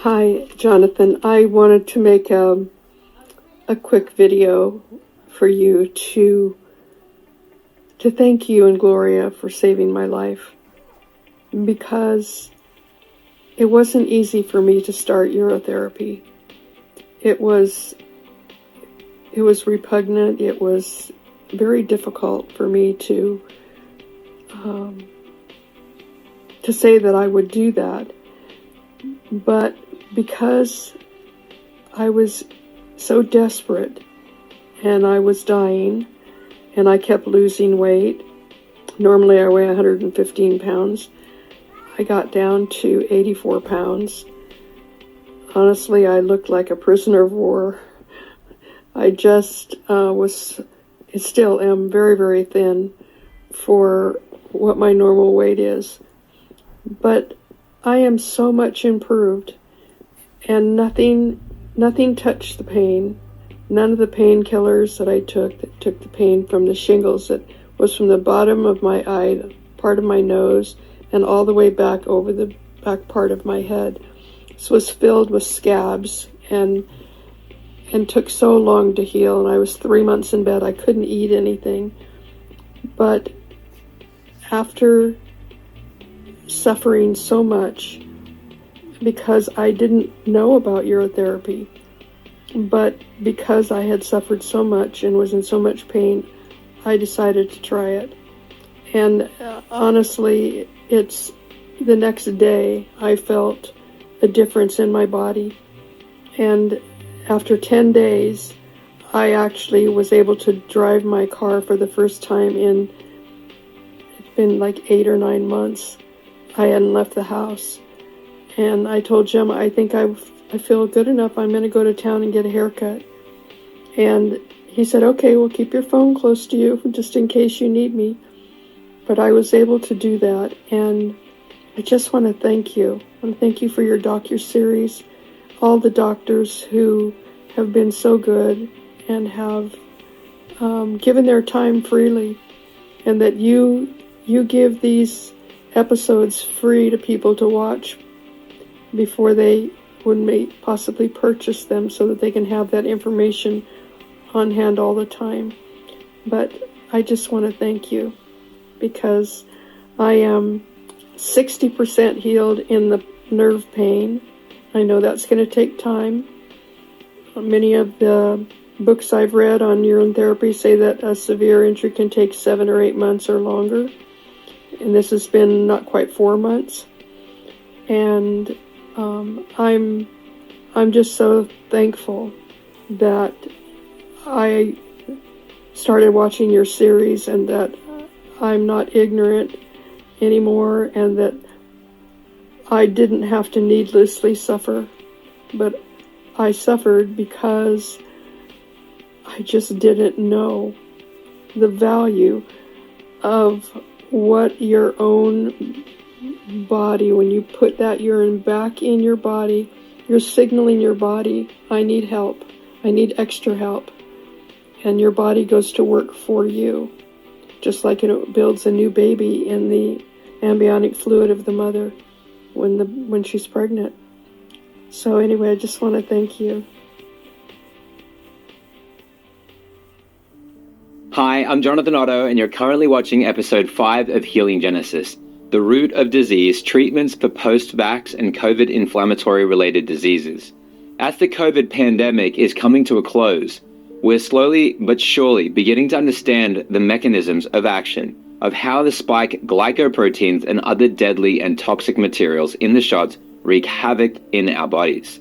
Hi, Jonathan. I wanted to make a quick video for you to thank you and Gloria for saving my life, because it wasn't easy for me to start urotherapy. It was repugnant. It was very difficult for me to say that I would do that. But because I was so desperate and I was dying and I kept losing weight, normally I weigh 115 pounds, I got down to 84 pounds. Honestly, I looked like a prisoner of war. I just still am very, very thin for what my normal weight is. But I am so much improved, and nothing touched the pain. None of the painkillers that I took that took the pain from the shingles that was from the bottom of my eye, part of my nose, and all the way back over the back part of my head. This was filled with scabs and took so long to heal, and I was 3 months in bed. I couldn't eat anything. But after suffering so much, because I didn't know about urotherapy, but because I had suffered so much and was in so much pain, I decided to try it. And honestly, it's the next day I felt a difference in my body. And after 10 days, I actually was able to drive my car for the first time it's been like 8 or 9 months. I hadn't left the house. And I told Jim, I think I feel good enough. I'm going to go to town and get a haircut. And he said, okay, well, keep your phone close to you just in case you need me. But I was able to do that. And I just want to thank you. I want to thank you for your docuseries, all the doctors who have been so good and have given their time freely, and that you give these episodes free to people to watch before they would possibly purchase them, so that they can have that information on hand all the time. But I just want to thank you, because I am 60% healed in the nerve pain. I know that's going to take time. Many of the books I've read on urotherapy say that a severe injury can take 7 or 8 months or longer. And this has been not quite 4 months. And I'm just so thankful that I started watching your series, and that I'm not ignorant anymore, and that I didn't have to needlessly suffer. But I suffered because I just didn't know the value of what your own body, when you put that urine back in your body, you're signaling your body, I need help, I need extra help. And your body goes to work for you, just like it builds a new baby in the amniotic fluid of the mother when she's pregnant. So anyway, I just want to thank you. Hi, I'm Jonathan Otto, and you're currently watching episode 5 of Healing Genesis, The Root of Disease, Treatments for Post-Vax and COVID Inflammatory-Related Diseases. As the COVID pandemic is coming to a close, we're slowly but surely beginning to understand the mechanisms of action of how the spike glycoproteins and other deadly and toxic materials in the shots wreak havoc in our bodies.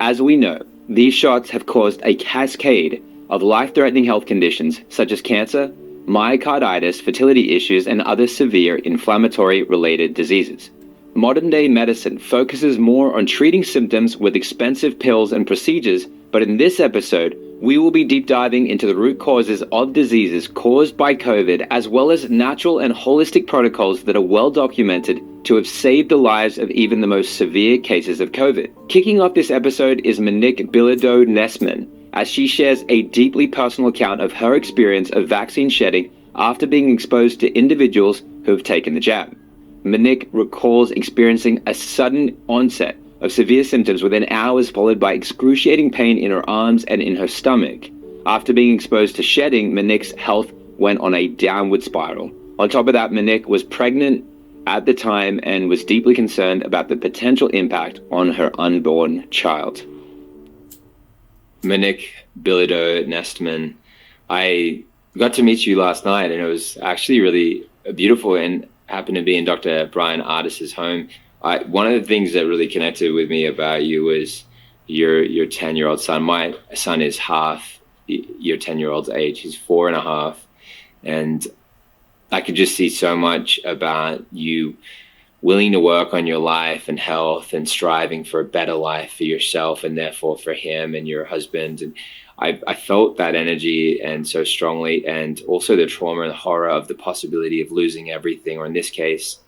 As we know, these shots have caused a cascade of life-threatening health conditions such as cancer, myocarditis, fertility issues, and other severe inflammatory-related diseases. Modern-day medicine focuses more on treating symptoms with expensive pills and procedures, but in this episode, we will be deep diving into the root causes of diseases caused by COVID, as well as natural and holistic protocols that are well documented to have saved the lives of even the most severe cases of COVID. Kicking off this episode is Monique Bilodeau-Nessman, as she shares a deeply personal account of her experience of vaccine shedding after being exposed to individuals who have taken the jab. Monique recalls experiencing a sudden onset of severe symptoms within hours, followed by excruciating pain in her arms and in her stomach. After being exposed to shedding, Monique's health went on a downward spiral. On top of that, Monique was pregnant at the time and was deeply concerned about the potential impact on her unborn child. Monique Bilodeau Nestman, I got to meet you last night, and it was actually really beautiful, and happened to be in Dr. Brian Ardis's home. One of the things that really connected with me about you was your 10-year-old son. My son is half your 10-year-old's age. He's 4.5, and I could just see so much about you willing to work on your life and health and striving for a better life for yourself and therefore for him and your husband. And I felt that energy and so strongly, and also the trauma and the horror of the possibility of losing everything, or in this case,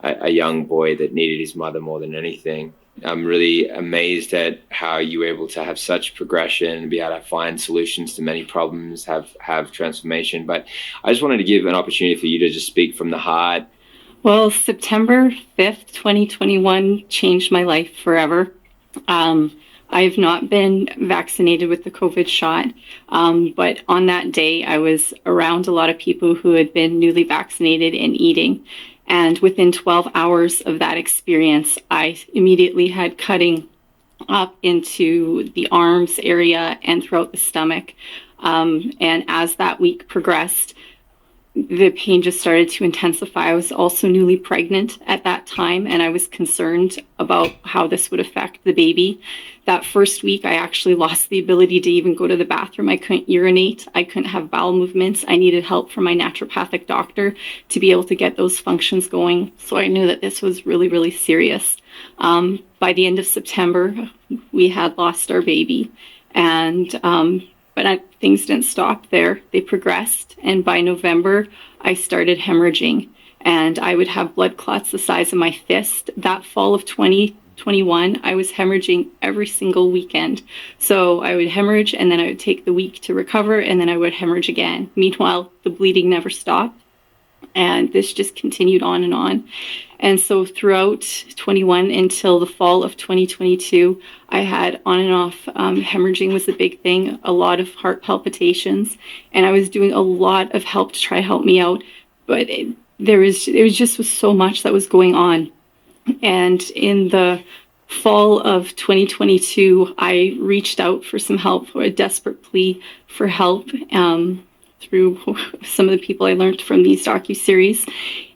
a young boy that needed his mother more than anything. I'm really amazed at how you were able to have such progression and be able to find solutions to many problems, have transformation. But I just wanted to give an opportunity for you to just speak from the heart. Well, September 5th, 2021 changed my life forever. I have not been vaccinated with the COVID shot, but on that day, I was around a lot of people who had been newly vaccinated and eating. And within 12 hours of that experience, I immediately had cutting up into the arms area and throughout the stomach. And as that week progressed, the pain just started to intensify. I was also newly pregnant at that time, and I was concerned about how this would affect the baby. That first week, I actually lost the ability to even go to the bathroom. I couldn't urinate. I couldn't have bowel movements. I needed help from my naturopathic doctor to be able to get those functions going. So I knew that this was really, really serious. By the end of September, we had lost our baby, and things didn't stop there. They progressed, and by November, I started hemorrhaging, and I would have blood clots the size of my fist. That fall of 2021, I was hemorrhaging every single weekend. So I would hemorrhage, and then I would take the week to recover, and then I would hemorrhage again. Meanwhile, the bleeding never stopped, and this just continued on and on. And so throughout 21 until the fall of 2022, I had on and off hemorrhaging was the big thing, a lot of heart palpitations, and I was doing a lot of help to try to help me out, but there was just so much that was going on. And in the fall of 2022, I reached out for some help, for a desperate plea for help through some of the people I learned from these docuseries.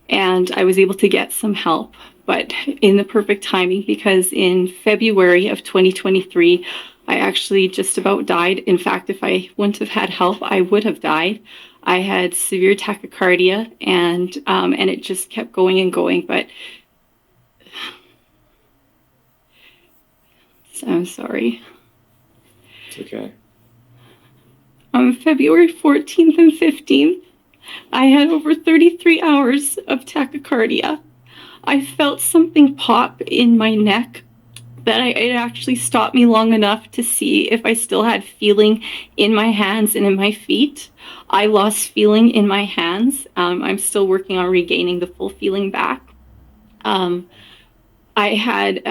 And I was able to get some help, but in the perfect timing, because in February of 2023, I actually just about died. In fact, if I wouldn't have had help, I would have died. I had severe tachycardia, and it just kept going and going. But so I'm sorry. It's okay. On February 14th and 15th, I had over 33 hours of tachycardia. I felt something pop in my neck that it actually stopped me long enough to see if I still had feeling in my hands and in my feet. I lost feeling in my hands. I'm still working on regaining the full feeling back. I had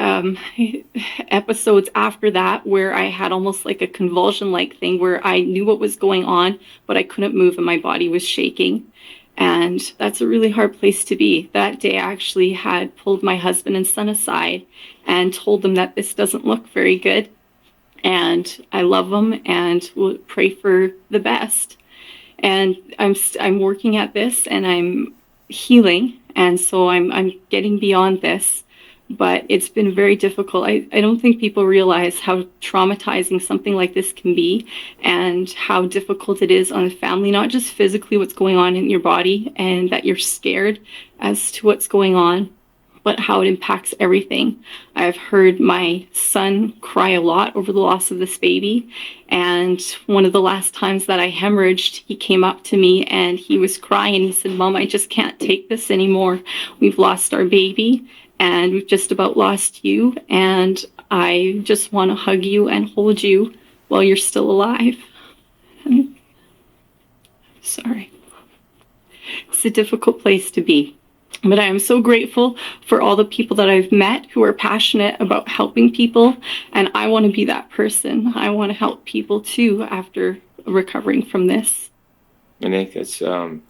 episodes after that where I had almost like a convulsion-like thing where I knew what was going on, but I couldn't move and my body was shaking. And that's a really hard place to be. That day I actually had pulled my husband and son aside and told them that this doesn't look very good. And I love them and will pray for the best. And I'm working at this and I'm healing. And so I'm getting beyond this. But it's been very difficult. I don't think people realize how traumatizing something like this can be and how difficult it is on a family, not just physically what's going on in your body and that you're scared as to what's going on, but how it impacts everything. I've heard my son cry a lot over the loss of this baby. And one of the last times that I hemorrhaged, he came up to me and he was crying. He said, "Mom, I just can't take this anymore. We've lost our baby. And we've just about lost you, and I just want to hug you and hold you while you're still alive." Sorry. It's a difficult place to be. But I am so grateful for all the people that I've met who are passionate about helping people. And I want to be that person. I want to help people too after recovering from this. I think that's so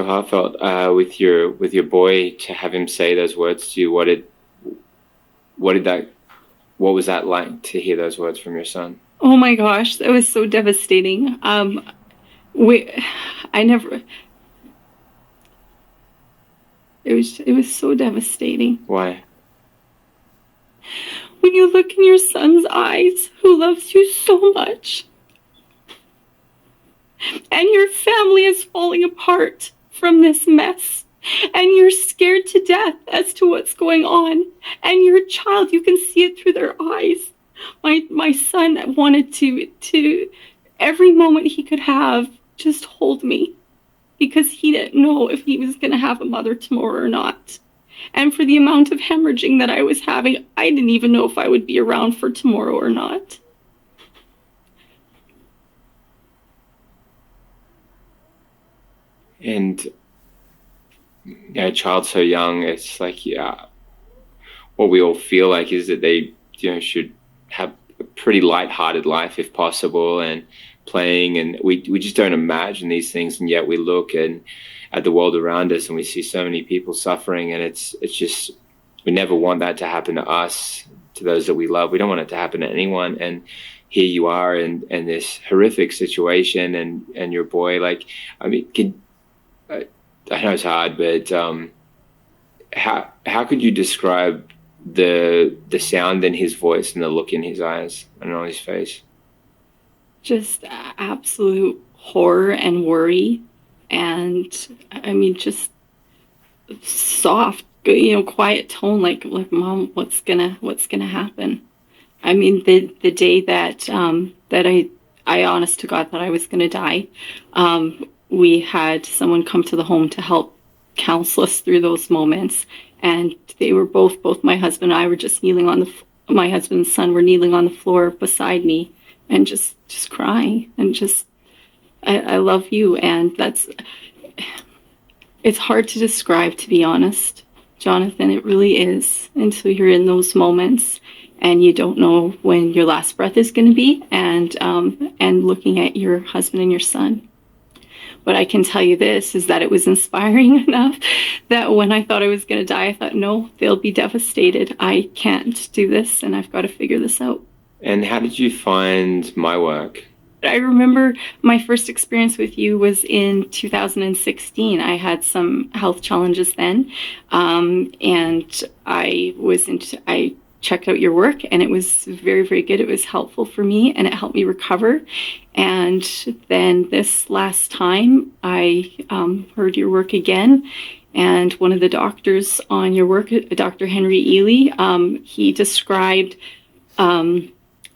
heartfelt with your boy, to have him say those words to you. What was that like, to hear those words from your son? Oh my gosh, that was so devastating. It was so devastating. Why? When you look in your son's eyes, who loves you so much, and your family is falling apart from this mess, and you're scared to death as to what's going on, and your child, you can see it through their eyes. My son wanted to every moment he could have, just hold me, because he didn't know if he was going to have a mother tomorrow or not. And for the amount of hemorrhaging that I was having, I didn't even know if I would be around for tomorrow or not. And a child so young, it's like, yeah, what we all feel like is that they, should have a pretty light-hearted life if possible, and playing, and we just don't imagine these things, and yet we look at the world around us and we see so many people suffering, and it's just, we never want that to happen to us, to those that we love. We don't want it to happen to anyone. And here you are in this horrific situation, and your boy, like, I mean, I know it's hard, but how could you describe the sound in his voice and the look in his eyes and on his face? Just absolute horror and worry, and I mean, just soft, quiet tone, like Mom, what's gonna happen? I mean, the day that I honest to God thought I was gonna die, we had someone come to the home to help counsel us through those moments, and they were both my husband and I were just kneeling on my husband and son were kneeling on the floor beside me, and just crying, and just, I love you. And it's hard to describe, to be honest, Jonathan. It really is, until you're in those moments and you don't know when your last breath is going to be, and looking at your husband and your son. But I can tell you this, is that it was inspiring enough that when I thought I was going to die, I thought, no, they'll be devastated. I can't do this, and I've got to figure this out. And how did you find my work? I remember my first experience with you was in 2016. I had some health challenges then, and I checked out your work, and it was very, very good. It was helpful for me, and it helped me recover. And then this last time, I heard your work again, and one of the doctors on your work, Dr. Henry Ely, he described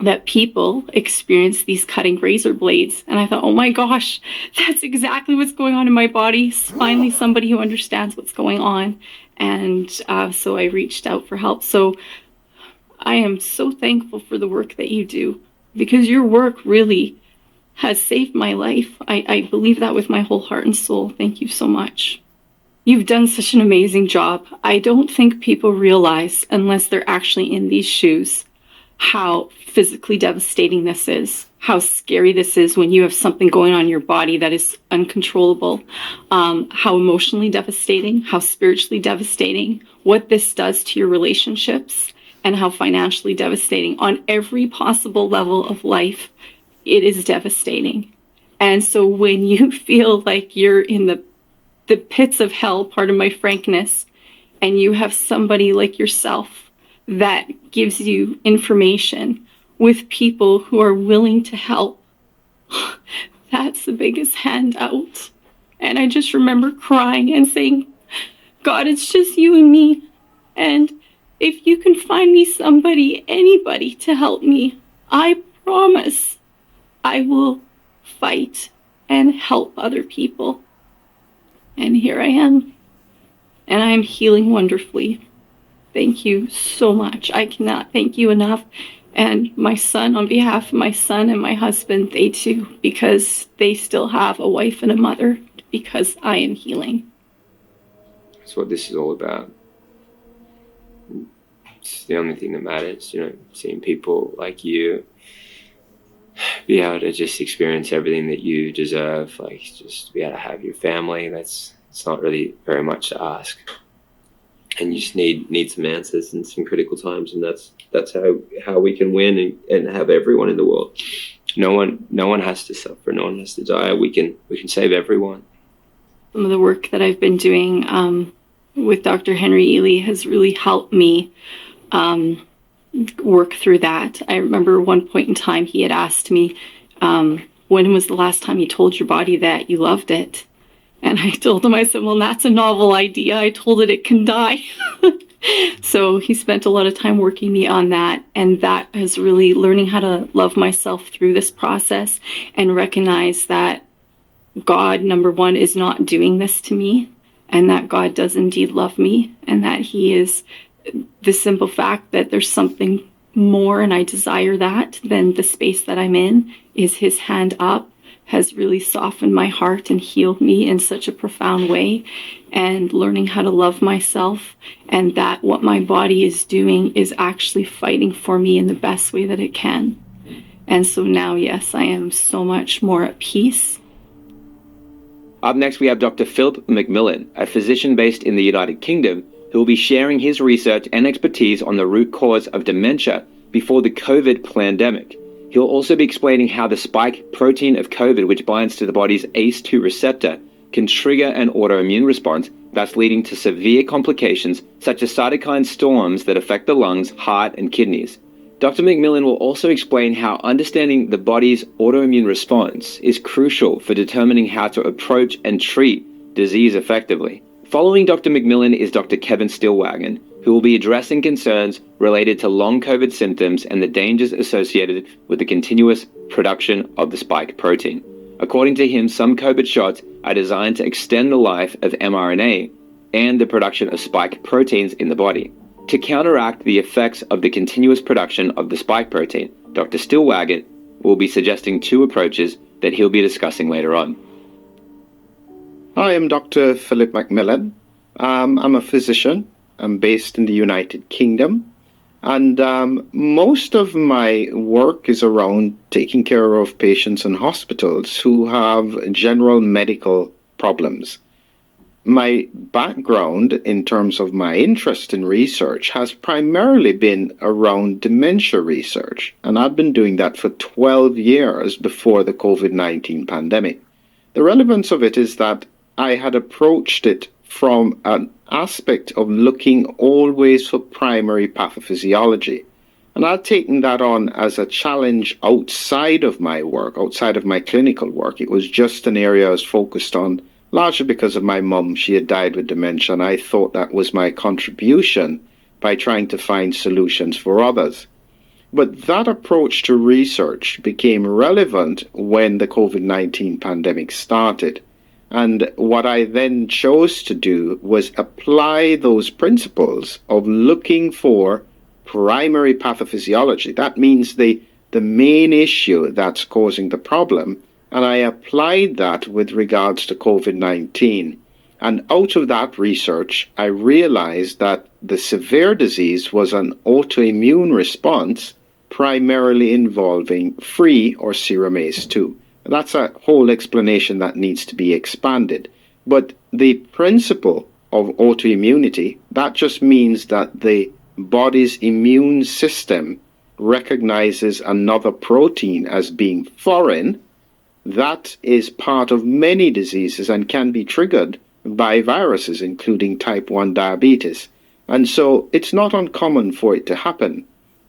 that people experience these cutting razor blades. And I thought, oh my gosh, that's exactly what's going on in my body. Finally, somebody who understands what's going on. And so I reached out for help. So I am so thankful for the work that you do, because your work really has saved my life. I believe that with my whole heart and soul. Thank you so much. You've done such an amazing job. I don't think people realize, unless they're actually in these shoes, how physically devastating this is, how scary this is when you have something going on in your body that is uncontrollable, how emotionally devastating, how spiritually devastating, what this does to your relationships, and how financially devastating. On every possible level of life, it is devastating. And so when you feel like you're in the pits of hell, pardon my frankness, and you have somebody like yourself that gives you information with people who are willing to help, that's the biggest handout. And I just remember crying and saying, God, it's just you and me. And if you can find me somebody, anybody to help me, I promise I will fight and help other people. And here I am. And I am healing wonderfully. Thank you so much. I cannot thank you enough. And my son, on behalf of my son and my husband, they too, because they still have a wife and a mother, because I am healing. That's what this is all about. It's the only thing that matters, seeing people like you be able to just experience everything that you deserve, like just be able to have your family. It's not really very much to ask. And you just need some answers in some critical times, and that's how we can win and have everyone in the world. No one has to suffer. No one has to die. We can save everyone. Some of the work that I've been doing with Dr. Henry Ely has really helped me work through that. I remember one point in time he had asked me, when was the last time you told your body that you loved it? And I told him, I said, well, that's a novel idea. I told it can die. So he spent a lot of time working me on that. And that has really learning how to love myself through this process and recognize that God, number one, is not doing this to me, and that God does indeed love me, and that he is the simple fact that there's something more and I desire that than the space that I'm in is his hand up has really softened my heart and healed me in such a profound way. And learning how to love myself, and that what my body is doing is actually fighting for me in the best way that it can. And so now, yes, I am so much more at peace. Up next, we have Dr. Philip McMillan, a physician based in the United Kingdom, who will be sharing his research and expertise on the root cause of dementia before the COVID pandemic. He'll also be explaining how the spike protein of COVID, which binds to the body's ACE2 receptor, can trigger an autoimmune response, thus leading to severe complications such as cytokine storms that affect the lungs, heart, and kidneys. Dr. McMillan will also explain how understanding the body's autoimmune response is crucial for determining how to approach and treat disease effectively. Following Dr. McMillan is Dr. Kevin Stillwagon, who will be addressing concerns related to long COVID symptoms and the dangers associated with the continuous production of the spike protein. According to him, some COVID shots are designed to extend the life of mRNA and the production of spike proteins in the body. To counteract the effects of the continuous production of the spike protein, Dr. Stillwagon will be suggesting two approaches that he'll be discussing later on. Hi, I'm Dr. Philip McMillan. I'm a physician. I'm based in the United Kingdom. And most of my work is around taking care of patients in hospitals who have general medical problems. My background in terms of my interest in research has primarily been around dementia research, and I've been doing that for 12 years before the COVID-19 pandemic. The relevance of it is that I had approached it from an aspect of looking always for primary pathophysiology. And I'd taken that on as a challenge outside of my work, outside of my clinical work. It was just an area I was focused on, largely because of my mum. She had died with dementia, and I thought that was my contribution by trying to find solutions for others. But that approach to research became relevant when the COVID-19 pandemic started. And what I then chose to do was apply those principles of looking for primary pathophysiology. That means the main issue that's causing the problem. And I applied that with regards to COVID-19. And out of that research, I realized that the severe disease was an autoimmune response primarily involving free or serum ACE2. That's a whole explanation that needs to be expanded. But the principle of autoimmunity, that just means that the body's immune system recognizes another protein as being foreign. That is part of many diseases and can be triggered by viruses, including type 1 diabetes. And so it's not uncommon for it to happen,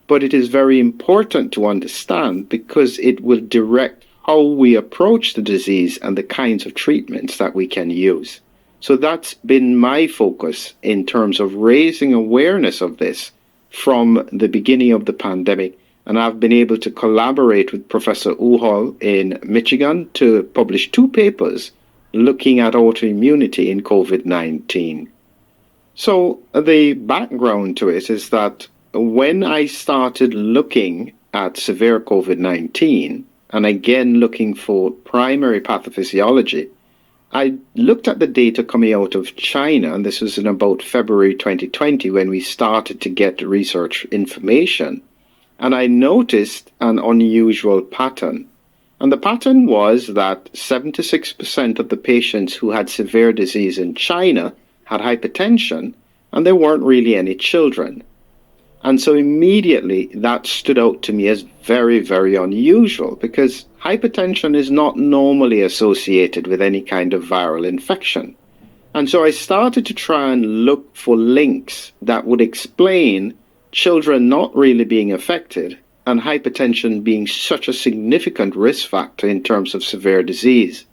but it is very important to understand because it will direct how we approach the disease and the kinds of treatments that we can use. So that's been my focus in terms of raising awareness of this from the beginning of the pandemic. And I've been able to collaborate with Professor Uhal in Michigan to publish 2 papers looking at autoimmunity in COVID-19. So the background to it is that when I started looking at severe COVID-19, and again looking for primary pathophysiology, I looked at the data coming out of China, and this was in about February 2020 when we started to get the research information, and I noticed an unusual pattern. And the pattern was that 76% of the patients who had severe disease in China had hypertension, and there weren't really any children. And so immediately that stood out to me as very, very unusual, because hypertension is not normally associated with any kind of viral infection. And so I started to try and look for links that would explain children not really being affected and hypertension being such a significant risk factor in terms of severe disease.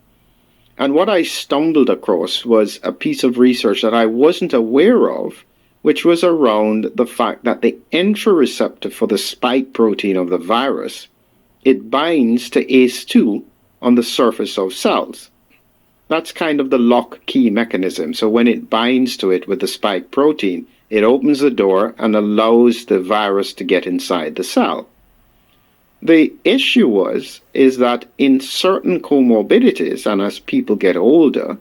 And what I stumbled across was a piece of research that I wasn't aware of, which was around the fact that the entry receptor for the spike protein of the virus, it binds to ACE2 on the surface of cells. That's kind of the lock key mechanism. So when it binds to it with the spike protein, it opens the door and allows the virus to get inside the cell. The issue is that in certain comorbidities, and as people get older,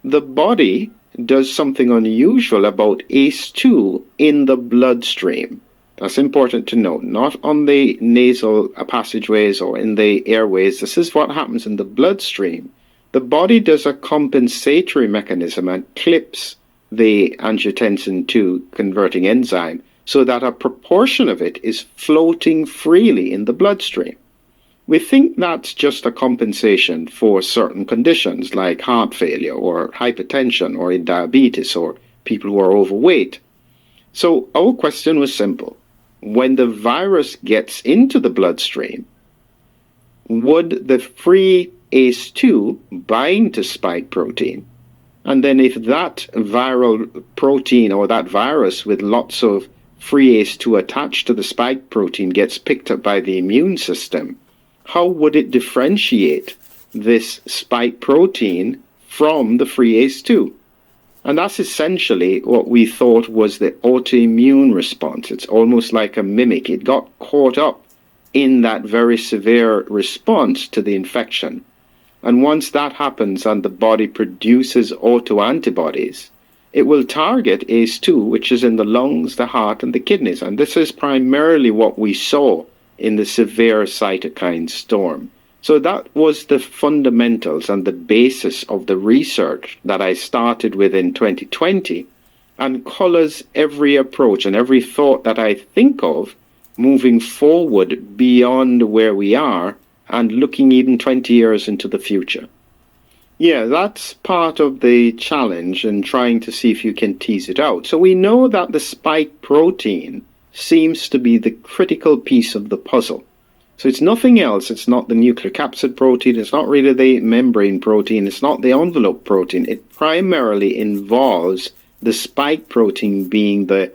the body does something unusual about ACE2 in the bloodstream. That's important to note, not on the nasal passageways or in the airways. This is what happens in the bloodstream. The body does a compensatory mechanism and clips the angiotensin II converting enzyme so that a proportion of it is floating freely in the bloodstream. We think that's just a compensation for certain conditions like heart failure or hypertension or in diabetes or people who are overweight. So our question was simple. When the virus gets into the bloodstream, would the free ACE2 bind to spike protein? And then if that viral protein or that virus with lots of free ACE2 attached to the spike protein gets picked up by the immune system, how would it differentiate this spike protein from the free ACE2? And that's essentially what we thought was the autoimmune response. It's almost like a mimic. It got caught up in that very severe response to the infection. And once that happens and the body produces autoantibodies, it will target ACE2, which is in the lungs, the heart, and the kidneys. And this is primarily what we saw in the severe cytokine storm. So that was the fundamentals and the basis of the research that I started with in 2020 and colors every approach and every thought that I think of moving forward beyond where we are and looking even 20 years into the future. Yeah, that's part of the challenge in trying to see if you can tease it out. So we know that the spike protein seems to be the critical piece of the puzzle. So it's nothing else. It's not the nucleic capsid protein. It's not really the membrane protein. It's not the envelope protein. It primarily involves the spike protein being the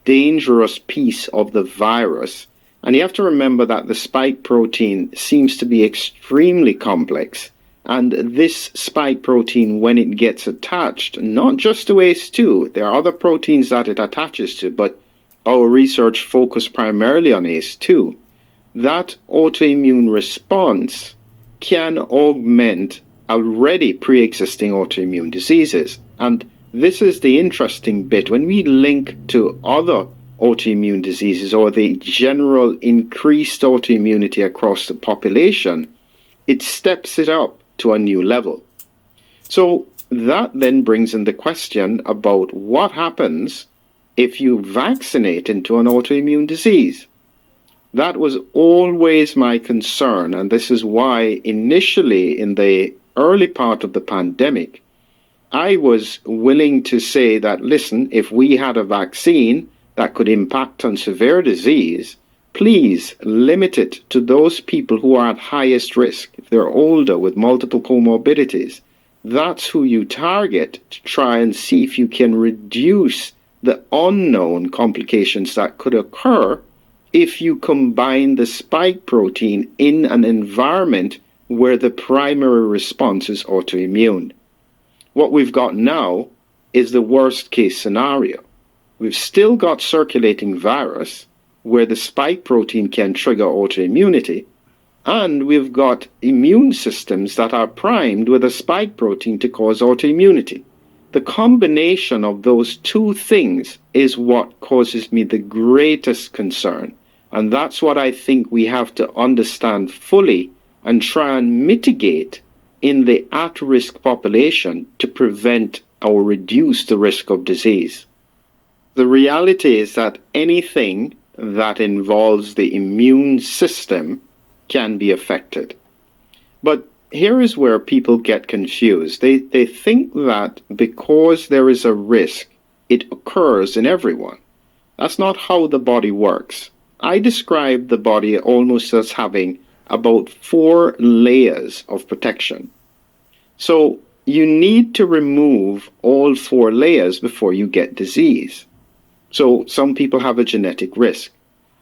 dangerous piece of the virus. And you have to remember that the spike protein seems to be extremely complex. And this spike protein, when it gets attached, not just to ACE2, there are other proteins that it attaches to, but our research focused primarily on ACE2. That autoimmune response can augment already pre-existing autoimmune diseases. And this is the interesting bit. When we link to other autoimmune diseases or the general increased autoimmunity across the population, it steps it up to a new level. So that then brings in the question about what happens if you vaccinate into an autoimmune disease. That was always my concern, and this is why initially in the early part of the pandemic, I was willing to say that, listen, if we had a vaccine that could impact on severe disease, please limit it to those people who are at highest risk. If they're older with multiple comorbidities, that's who you target to try and see if you can reduce the unknown complications that could occur if you combine the spike protein in an environment where the primary response is autoimmune. What we've got now is the worst case scenario. We've still got circulating virus where the spike protein can trigger autoimmunity, And we've got immune systems that are primed with a spike protein to cause autoimmunity. The combination of those two things is what causes me the greatest concern. And that's what I think we have to understand fully and try and mitigate in the at-risk population to prevent or reduce the risk of disease. The reality is that anything that involves the immune system can be affected. But here is where people get confused. They think that because there is a risk, it occurs in everyone. That's not how the body works. I describe the body almost as having about 4 layers of protection. So you need to remove all 4 layers before you get disease. So some people have a genetic risk.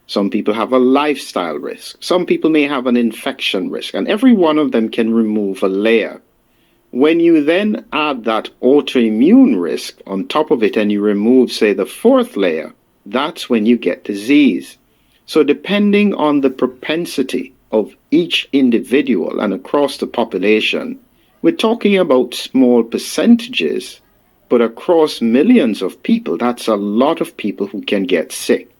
Some people have a lifestyle risk. Some people may have an infection risk, and every one of them can remove a layer. When you then add that autoimmune risk on top of it and you remove, say, the 4th layer, that's when you get disease. So depending on the propensity of each individual and across the population, we're talking about small percentages, but across millions of people, that's a lot of people who can get sick.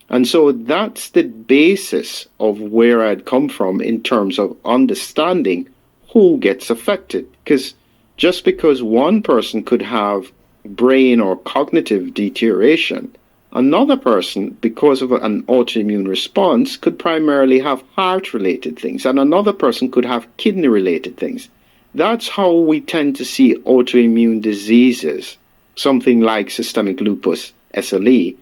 And so that's the basis of where I'd come from in terms of understanding who gets affected. Because just because one person could have brain or cognitive deterioration, another person, because of an autoimmune response, could primarily have heart-related things, and another person could have kidney-related things. That's how we tend to see autoimmune diseases, something like systemic lupus, SLE.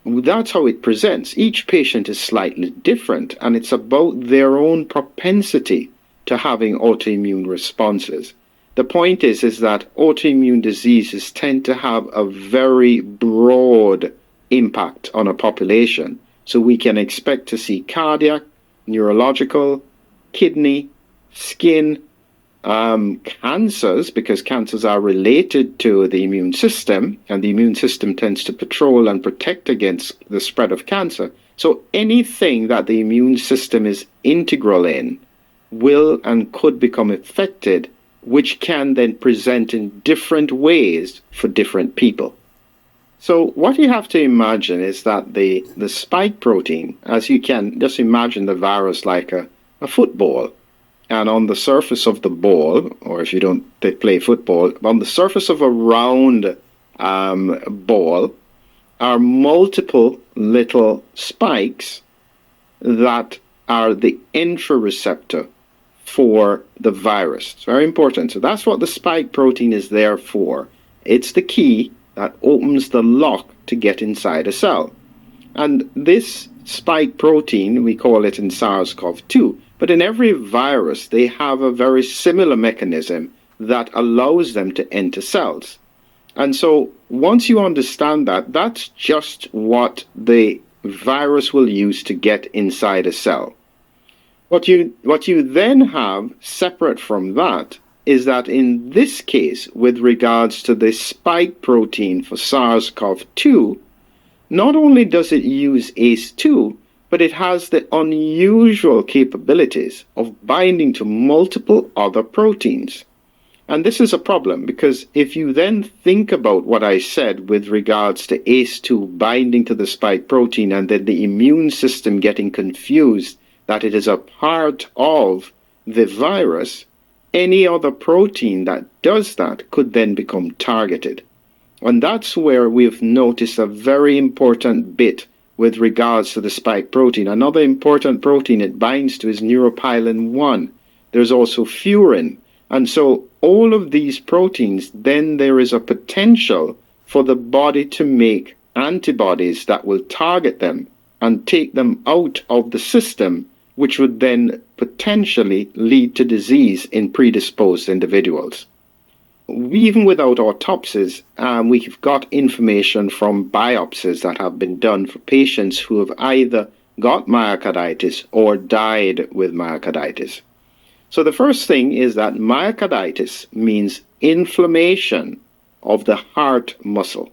That's how it presents. Each patient is slightly different, and it's about their own propensity to having autoimmune responses. The point is that autoimmune diseases tend to have a very broad impact on a population. So we can expect to see cardiac, neurological, kidney, skin, cancers, because cancers are related to the immune system, and the immune system tends to patrol and protect against the spread of cancer. So anything that the immune system is integral in will and could become affected, which can then present in different ways for different people. So what you have to imagine is that the spike protein, as you can just imagine the virus like a football, and on the surface of the ball, or if you don't play football, on the surface of a round ball are multiple little spikes that are the entry receptor for the virus. It's very important. So that's what the spike protein is there for. It's the key that opens the lock to get inside a cell. And this spike protein, we call it in SARS-CoV-2, but in every virus, they have a very similar mechanism that allows them to enter cells. And so once you understand that, that's just what the virus will use to get inside a cell. What you then have separate from that is that in this case, with regards to the spike protein for SARS-CoV-2, not only does it use ACE2, but it has the unusual capabilities of binding to multiple other proteins. And this is a problem, because if you then think about what I said with regards to ACE2 binding to the spike protein and then the immune system getting confused that it is a part of the virus, any other protein that does that could then become targeted. And that's where we've noticed a very important bit with regards to the spike protein. Another important protein it binds to is neuropilin-1. There's also furin. And so all of these proteins, then there is a potential for the body to make antibodies that will target them and take them out of the system, which would then potentially lead to disease in predisposed individuals. Even without autopsies, we've got information from biopsies that have been done for patients who have either got myocarditis or died with myocarditis. So the first thing is that myocarditis means inflammation of the heart muscle.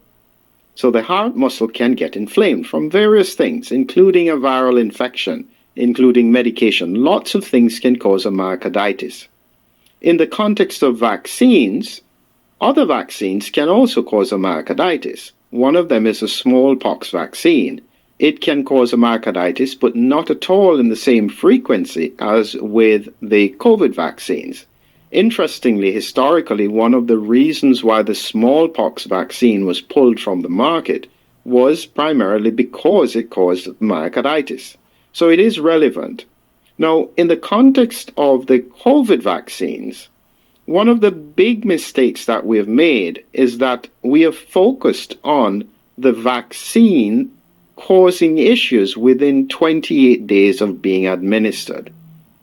So the heart muscle can get inflamed from various things, including a viral infection, including medication. Lots of things can cause a myocarditis. In the context of vaccines, other vaccines can also cause a myocarditis. One of them is a smallpox vaccine. It can cause a myocarditis, but not at all in the same frequency as with the COVID vaccines. Interestingly, historically, one of the reasons why the smallpox vaccine was pulled from the market was primarily because it caused myocarditis. So it is relevant. Now, in the context of the COVID vaccines, one of the big mistakes that we have made is that we have focused on the vaccine causing issues within 28 days of being administered.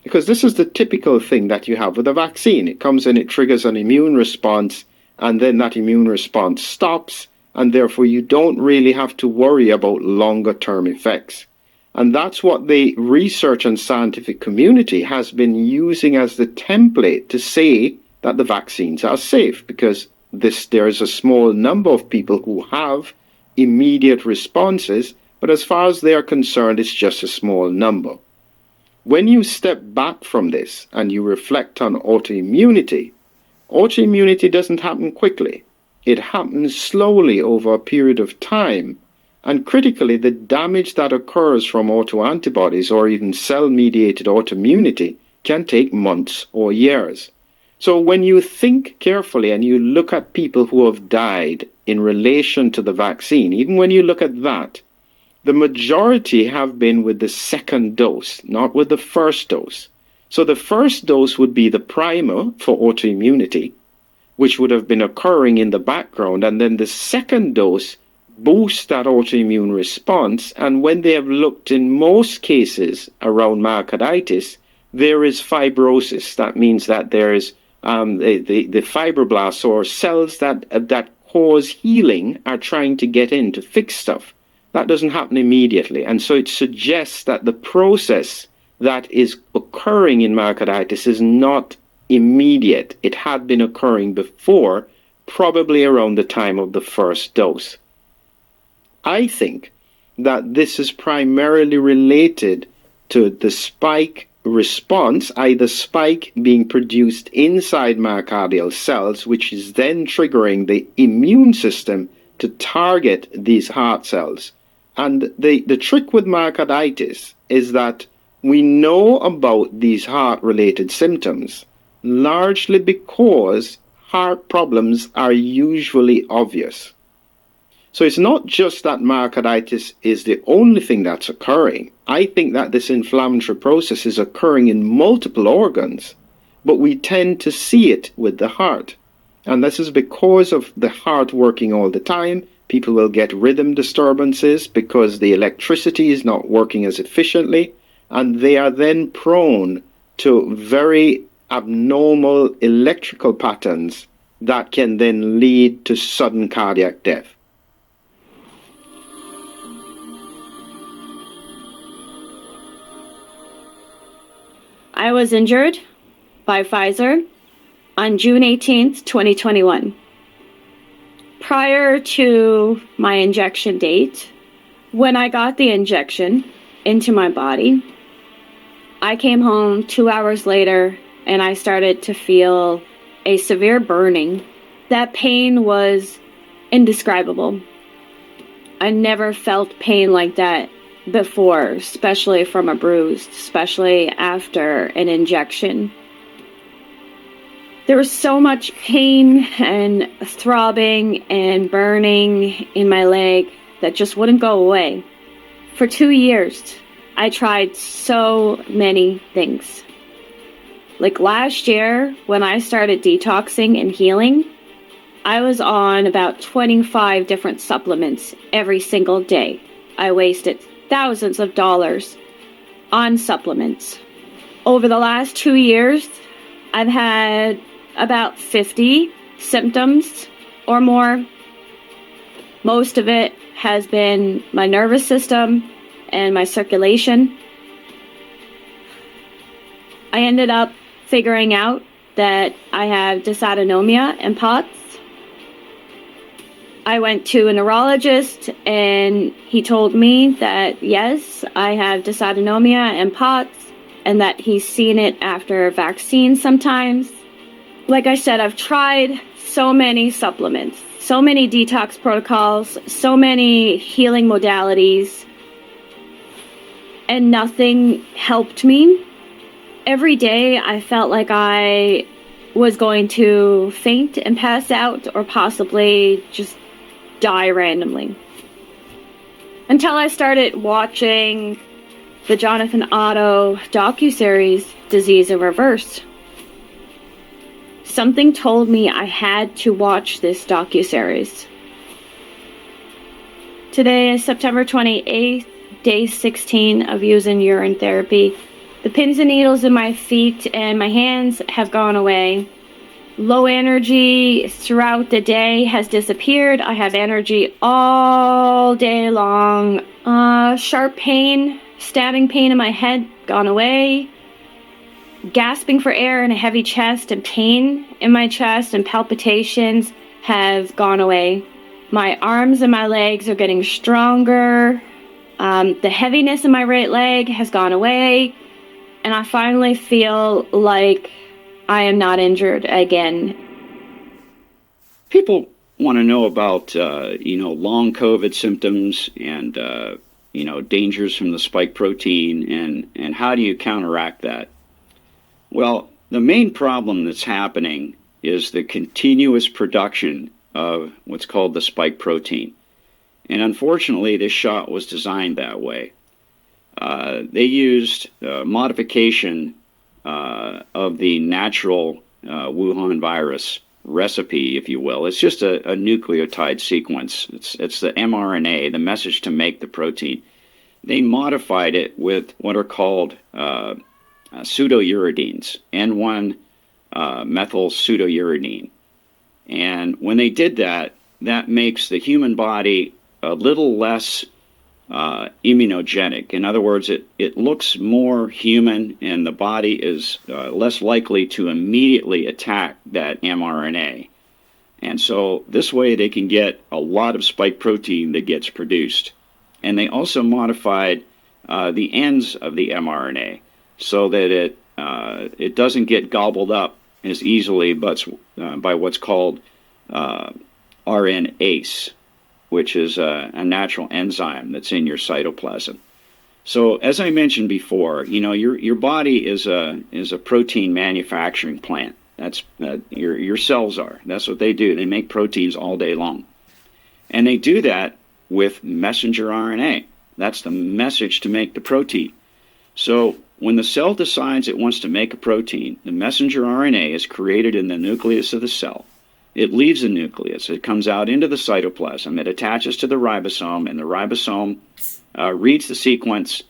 Because this is the typical thing that you have with a vaccine. It comes in, it triggers an immune response, and then that immune response stops, and therefore you don't really have to worry about longer-term effects. And that's what the research and scientific community has been using as the template to say that the vaccines are safe, because there is a small number of people who have immediate responses, but as far as they are concerned, it's just a small number. When you step back from this and you reflect on autoimmunity, autoimmunity doesn't happen quickly. It happens slowly over a period of time. And critically, the damage that occurs from autoantibodies or even cell-mediated autoimmunity can take months or years. So when you think carefully and you look at people who have died in relation to the vaccine, even when you look at that, the majority have been with the second dose, not with the first dose. So the first dose would be the primer for autoimmunity, which would have been occurring in the background, and then the second dose boosts that autoimmune response, and when they have looked in most cases around myocarditis, there is fibrosis. That means that there is the fibroblasts or cells that cause healing are trying to get in to fix stuff. That doesn't happen immediately. And so it suggests that the process that is occurring in myocarditis is not immediate. It had been occurring before, probably around the time of the first dose. I think that this is primarily related to the spike response, either spike being produced inside myocardial cells, which is then triggering the immune system to target these heart cells. And the trick with myocarditis is that we know about these heart-related symptoms largely because heart problems are usually obvious. So it's not just that myocarditis is the only thing that's occurring. I think that this inflammatory process is occurring in multiple organs, but we tend to see it with the heart. And this is because of the heart working all the time. People will get rhythm disturbances because the electricity is not working as efficiently, and they are then prone to very abnormal electrical patterns that can then lead to sudden cardiac death. I was injured by Pfizer on June 18th, 2021. Prior to my injection date, when I got the injection into my body, I came home 2 hours later and I started to feel a severe burning. That pain was indescribable. I never felt pain like that before, especially from a bruise, especially after an injection. There was so much pain and throbbing and burning in my leg that just wouldn't go away. For 2 years, I tried so many things. Like last year, when I started detoxing and healing, I was on about 25 different supplements every single day. I wasted thousands of dollars on supplements. Over the last 2 years, I've had about 50 symptoms or more. Most of it has been my nervous system and my circulation. I ended up figuring out that I have dysautonomia in POTS. I went to a neurologist and he told me that yes, I have dysautonomia and POTS and that he's seen it after vaccines sometimes. Like I said, I've tried so many supplements, so many detox protocols, so many healing modalities, and nothing helped me. Every day I felt like I was going to faint and pass out or possibly just die randomly. Until I started watching the Jonathan Otto docuseries, Disease in Reverse. Something told me I had to watch this docuseries. Today is September 28th, day 16 of using urine therapy. The pins and needles in my feet and my hands have gone away. Low energy throughout the day has disappeared. I have energy all day long. Sharp pain, stabbing pain in my head, gone away. Gasping for air and a heavy chest and pain in my chest and palpitations have gone away. My arms and my legs are getting stronger. The heaviness in my right leg has gone away. And I finally feel like I am not injured again. People want to know about, long COVID symptoms and, dangers from the spike protein and how do you counteract that? Well, the main problem that's happening is the continuous production of what's called the spike protein. And unfortunately, this shot was designed that way. They used modification of the natural Wuhan virus recipe, if you will. It's just a nucleotide sequence. It's the mRNA, the message to make the protein. They modified it with what are called pseudouridines, N1 methyl pseudouridine. And when they did that, that makes the human body a little less immunogenic. In other words, it looks more human and the body is less likely to immediately attack that mRNA. And so this way they can get a lot of spike protein that gets produced. And they also modified the ends of the mRNA so that it doesn't get gobbled up as easily by what's called RNase, which is a natural enzyme that's in your cytoplasm. So as I mentioned before, your body is a protein manufacturing plant. That's your cells are. That's what they do. They make proteins all day long. And they do that with messenger RNA. That's the message to make the protein. So when the cell decides it wants to make a protein, the messenger RNA is created in the nucleus of the cell. It leaves the nucleus. It comes out into the cytoplasm. It attaches to the ribosome, and the ribosome reads the sequence,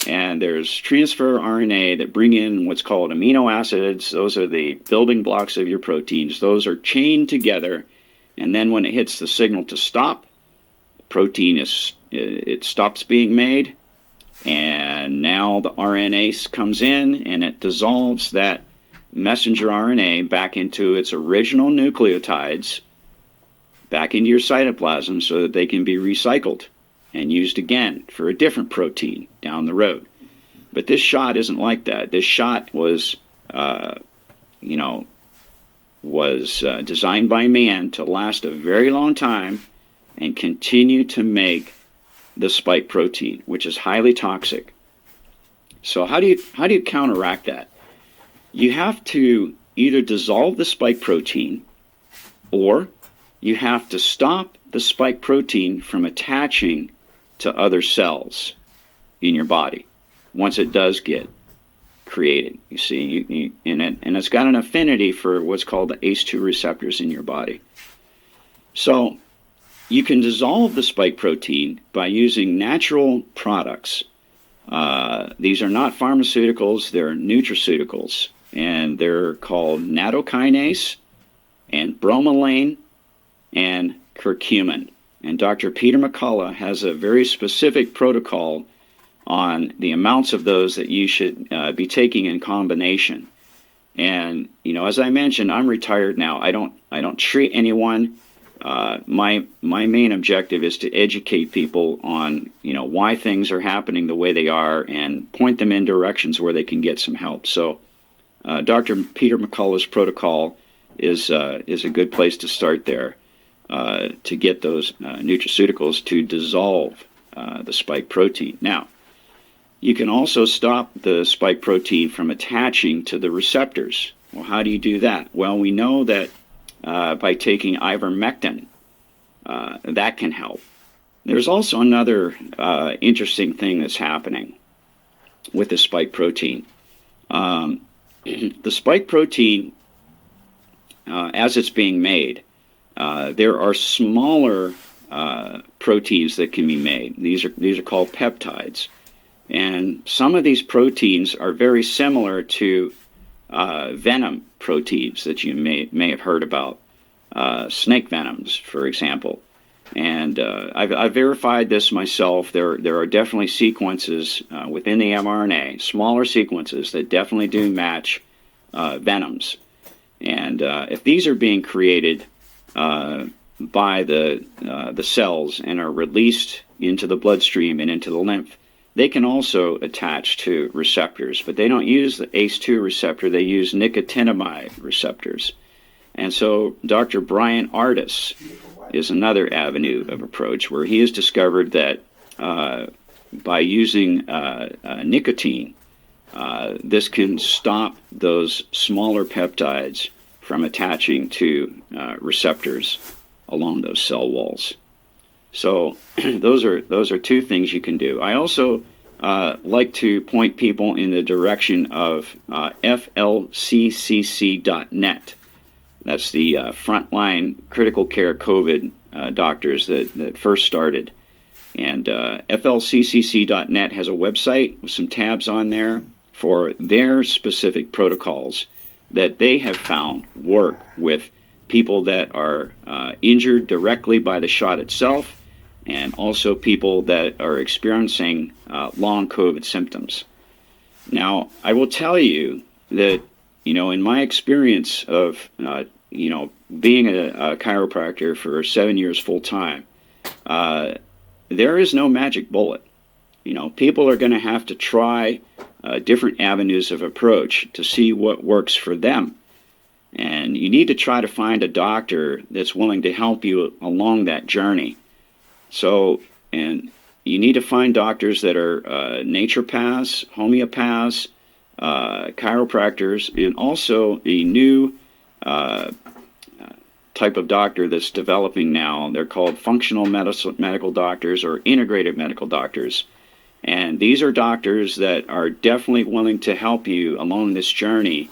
and there's transfer RNA that bring in what's called amino acids. Those are the building blocks of your proteins. Those are chained together, and then when it hits the signal to stop, the protein stops being made, and now the RNase comes in, and it dissolves that messenger RNA back into its original nucleotides, back into your cytoplasm so that they can be recycled and used again for a different protein down the road. But this shot isn't like that. This shot was, designed by man to last a very long time and continue to make the spike protein, which is highly toxic. So how do you counteract that? You have to either dissolve the spike protein or you have to stop the spike protein from attaching to other cells in your body once it does get created. You see, and it's got an affinity for what's called the ACE2 receptors in your body. So you can dissolve the spike protein by using natural products. These are not pharmaceuticals, they're nutraceuticals. And they're called nattokinase and bromelain and curcumin. And Dr. Peter McCullough has a very specific protocol on the amounts of those that you should be taking in combination. And as I mentioned, I'm retired now. I don't treat anyone My main objective is to educate people on why things are happening the way they are and point them in directions where they can get some help. So Dr. Peter McCullough's protocol is a good place to start there to get those nutraceuticals to dissolve the spike protein. Now, you can also stop the spike protein from attaching to the receptors. Well, how do you do that? Well, we know that by taking ivermectin, that can help. There's also another interesting thing that's happening with the spike protein. The spike protein, as it's being made, there are smaller proteins that can be made. These are called peptides. And some of these proteins are very similar to venom proteins that you may have heard about, snake venoms, for example. And I've verified this myself. There are definitely sequences within the mRNA, smaller sequences that definitely do match venoms. And if these are being created by the cells and are released into the bloodstream and into the lymph, they can also attach to receptors, but they don't use the ACE2 receptor. They use nicotinamide receptors. And so Dr. Brian Ardis is another avenue of approach where he has discovered that by using nicotine, this can stop those smaller peptides from attaching to receptors along those cell walls. So those are two things you can do. I also like to point people in the direction of FLCCC.net. That's the frontline critical care COVID doctors that first started. And FLCCC.net has a website with some tabs on there for their specific protocols that they have found work with people that are injured directly by the shot itself, and also people that are experiencing long COVID symptoms. Now, I will tell you that, in my experience of, being a chiropractor for 7 years full time, there is no magic bullet. People are going to have to try different avenues of approach to see what works for them. And you need to try to find a doctor that's willing to help you along that journey. So, and you need to find doctors that are naturopaths, homeopaths, chiropractors, and also a new type of doctor that's developing now. They're called functional medical doctors or integrated medical doctors. And these are doctors that are definitely willing to help you along this journey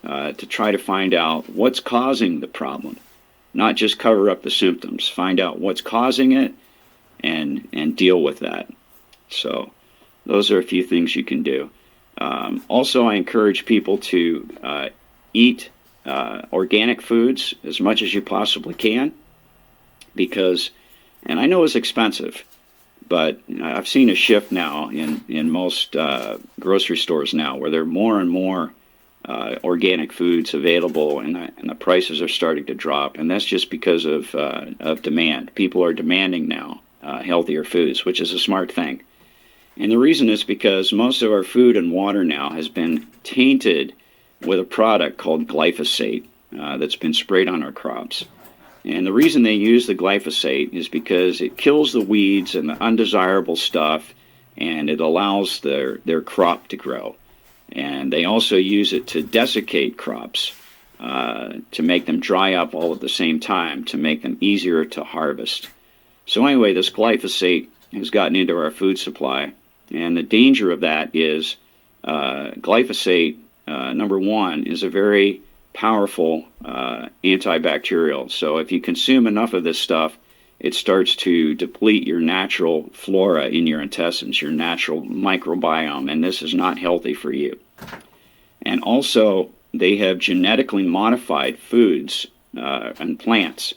to try to find out what's causing the problem, not just cover up the symptoms. Find out what's causing it and deal with that. So those are a few things you can do. Also, I encourage people to eat organic foods as much as you possibly can, because, and I know it's expensive, but I've seen a shift now in most grocery stores now where there are more and more organic foods available, and the prices are starting to drop, and that's just because of demand. People are demanding now healthier foods, which is a smart thing. And the reason is because most of our food and water now has been tainted with a product called glyphosate that's been sprayed on our crops. And the reason they use the glyphosate is because it kills the weeds and the undesirable stuff, and it allows their crop to grow. And they also use it to desiccate crops, to make them dry up all at the same time, to make them easier to harvest. So anyway, this glyphosate has gotten into our food supply, and the danger of that is glyphosate, number one, is a very powerful antibacterial. So if you consume enough of this stuff, it starts to deplete your natural flora in your intestines, your natural microbiome, and this is not healthy for you. And also, they have genetically modified foods and plants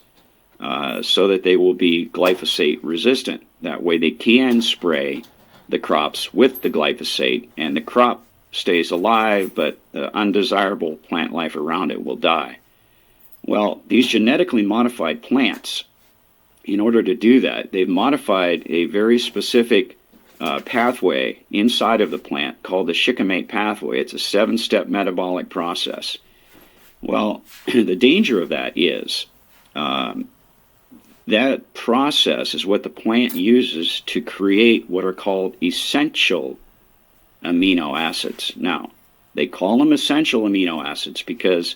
so that they will be glyphosate resistant. That way they can spray the crops with the glyphosate, and the crop stays alive, but the undesirable plant life around it will die. Well, these genetically modified plants in order to do that, they've modified a very specific pathway inside of the plant called the shikimate pathway. It's a 7-step metabolic process. Well, the danger of that is that process is what the plant uses to create what are called essential amino acids. Now, they call them essential amino acids because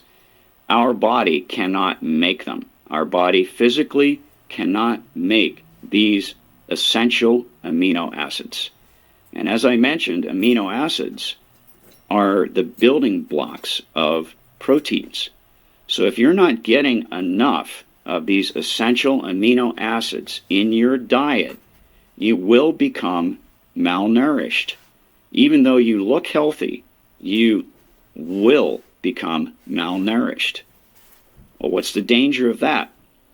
our body cannot make them. Our body physically cannot make these essential amino acids. And as I mentioned, amino acids are the building blocks of proteins. So if you're not getting enough of these essential amino acids in your diet, you will become malnourished. Even though you look healthy, you will become malnourished. Well, what's the danger of that?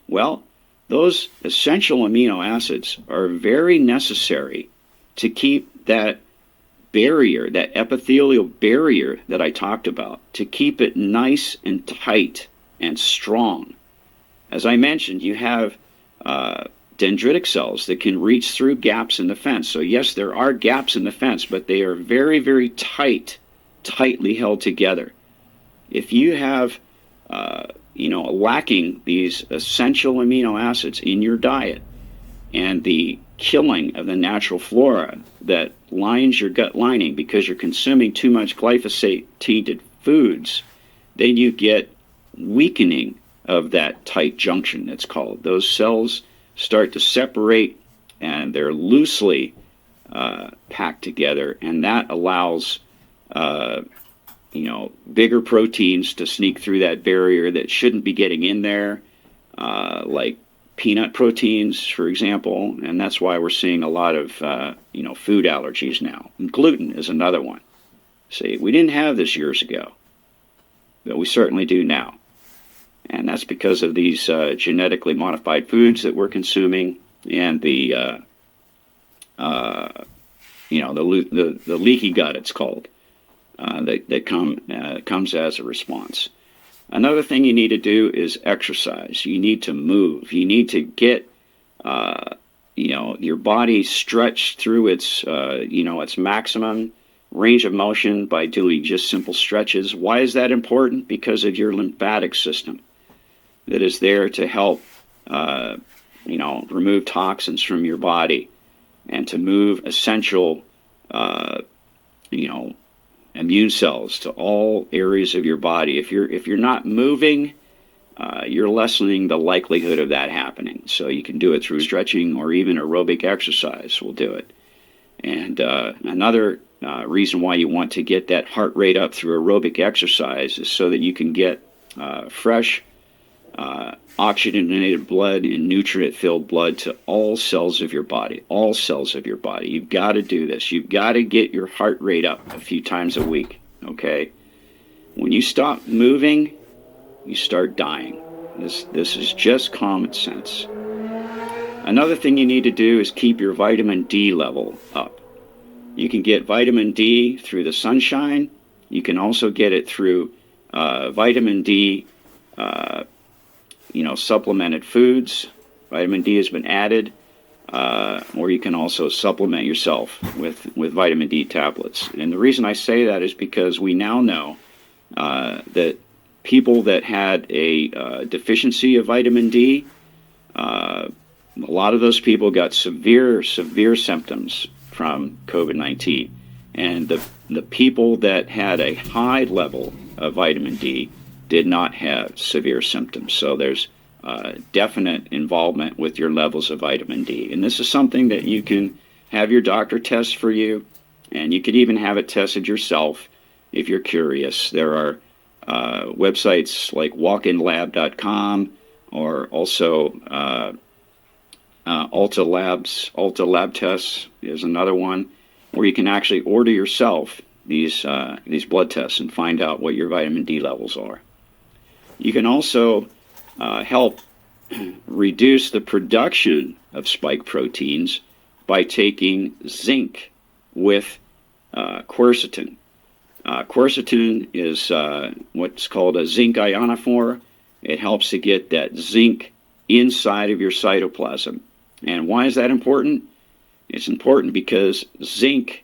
Well, those essential amino acids are very necessary to keep that barrier, that epithelial barrier that I talked about, to keep it nice and tight and strong. As I mentioned, you have dendritic cells that can reach through gaps in the fence. So yes, there are gaps in the fence, but they are very, very tightly held together. If you have, lacking these essential amino acids in your diet and the killing of the natural flora that lines your gut lining because you're consuming too much glyphosate-tainted foods, then you get weakening of that tight junction, it's called. Those cells start to separate and they're loosely packed together, and that allows bigger proteins to sneak through that barrier that shouldn't be getting in there, like peanut proteins, for example, and that's why we're seeing a lot of food allergies now. And gluten is another one. See, we didn't have this years ago, but we certainly do now. And that's because of these genetically modified foods that we're consuming and the leaky gut, it's called, that comes as a response. Another thing you need to do is exercise. You need to move. You need to get your body stretched through its maximum range of motion by doing just simple stretches. Why is that important? Because of your lymphatic system that is there to help remove toxins from your body and to move essential immune cells to all areas of your body. If you're not moving, you're lessening the likelihood of that happening. So you can do it through stretching or even aerobic exercise will do it. And another reason why you want to get that heart rate up through aerobic exercise is so that you can get fresh, oxygenated blood and nutrient-filled blood to all cells of your body. All cells of your body. You've got to do this. You've got to get your heart rate up a few times a week, okay? When you stop moving, you start dying. This is just common sense. Another thing you need to do is keep your vitamin D level up. You can get vitamin D through the sunshine. You can also get it through vitamin D supplemented foods. Vitamin D has been added, or you can also supplement yourself with vitamin D tablets. And the reason I say that is because we now know that people that had a deficiency of vitamin D, a lot of those people got severe symptoms from COVID-19. And the people that had a high level of vitamin D did not have severe symptoms. So there's definite involvement with your levels of vitamin D. And this is something that you can have your doctor test for you, and you could even have it tested yourself if you're curious. There are websites like walkinlab.com or also Alta Lab Tests is another one, where you can actually order yourself these blood tests and find out what your vitamin D levels are. You can also help reduce the production of spike proteins by taking zinc with quercetin. Quercetin is what's called a zinc ionophore. It helps to get that zinc inside of your cytoplasm. And why is that important? It's important because zinc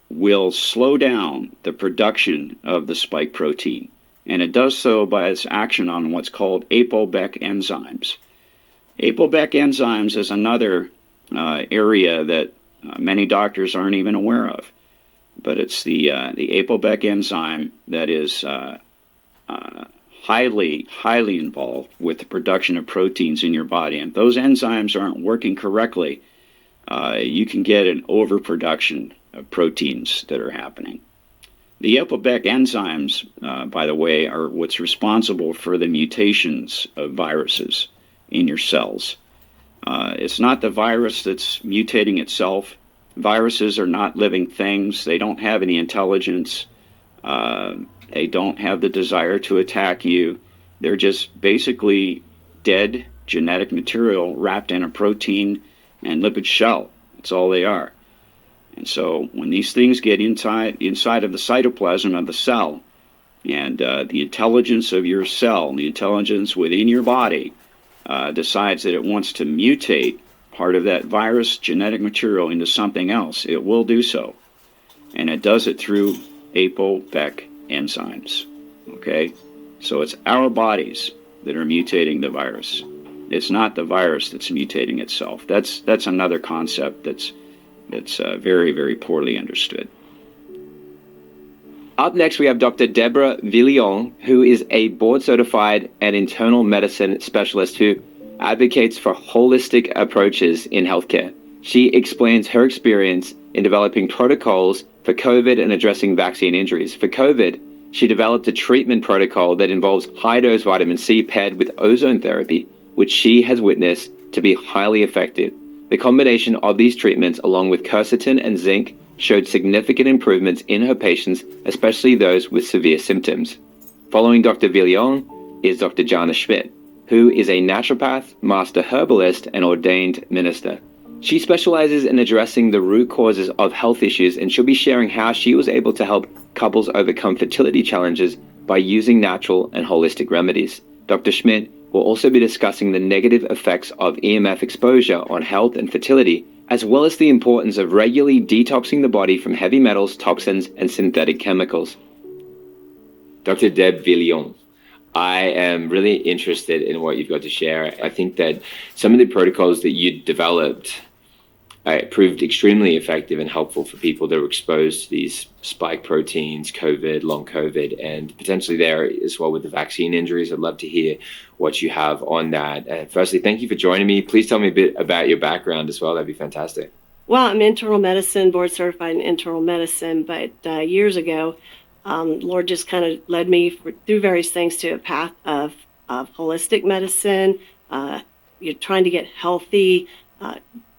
will slow down the production of the spike protein. And it does so by its action on what's called ApoBec enzymes. ApoBec enzymes is another area that many doctors aren't even aware of. But it's the ApoBec enzyme that is highly involved with the production of proteins in your body. And if those enzymes aren't working correctly, you can get an overproduction of proteins that are happening. The ApoBec enzymes, by the way, are what's responsible for the mutations of viruses in your cells. It's not the virus that's mutating itself. Viruses are not living things. They don't have any intelligence. They don't have the desire to attack you. They're just basically dead genetic material wrapped in a protein and lipid shell. That's all they are. And so when these things get inside of the cytoplasm of the cell, and the intelligence of your cell, the intelligence within your body, decides that it wants to mutate part of that virus genetic material into something else, it will do so. And it does it through ApoBec enzymes. Okay? So it's our bodies that are mutating the virus. It's not the virus that's mutating itself. That's another concept that's very, very poorly understood. Up next, we have Dr. Deborah Villion, who is a board-certified and internal medicine specialist who advocates for holistic approaches in healthcare. She explains her experience in developing protocols for COVID and addressing vaccine injuries. For COVID, she developed a treatment protocol that involves high-dose vitamin C paired with ozone therapy, which she has witnessed to be highly effective. The combination of these treatments, along with quercetin and zinc, showed significant improvements in her patients, especially those with severe symptoms. Following Dr. Villion is Dr. Jana Schmidt, who is a naturopath, master herbalist, and ordained minister. She specializes in addressing the root causes of health issues, and she'll be sharing how she was able to help couples overcome fertility challenges by using natural and holistic remedies. Dr. Schmidt will also be discussing the negative effects of EMF exposure on health and fertility, as well as the importance of regularly detoxing the body from heavy metals, toxins, and synthetic chemicals. Dr. Deb Villion, I am really interested in what you've got to share. I think that some of the protocols that you developed proved extremely effective and helpful for people that were exposed to these spike proteins, COVID, long COVID, and potentially there as well with the vaccine injuries. I'd love to hear what you have on that. Firstly, thank you for joining me. Please tell me a bit about your background as well. That'd be fantastic. Well, I'm internal medicine, board certified in internal medicine, but years ago, Lord just kind of led me through various things to a path of holistic medicine. You're trying to get healthy,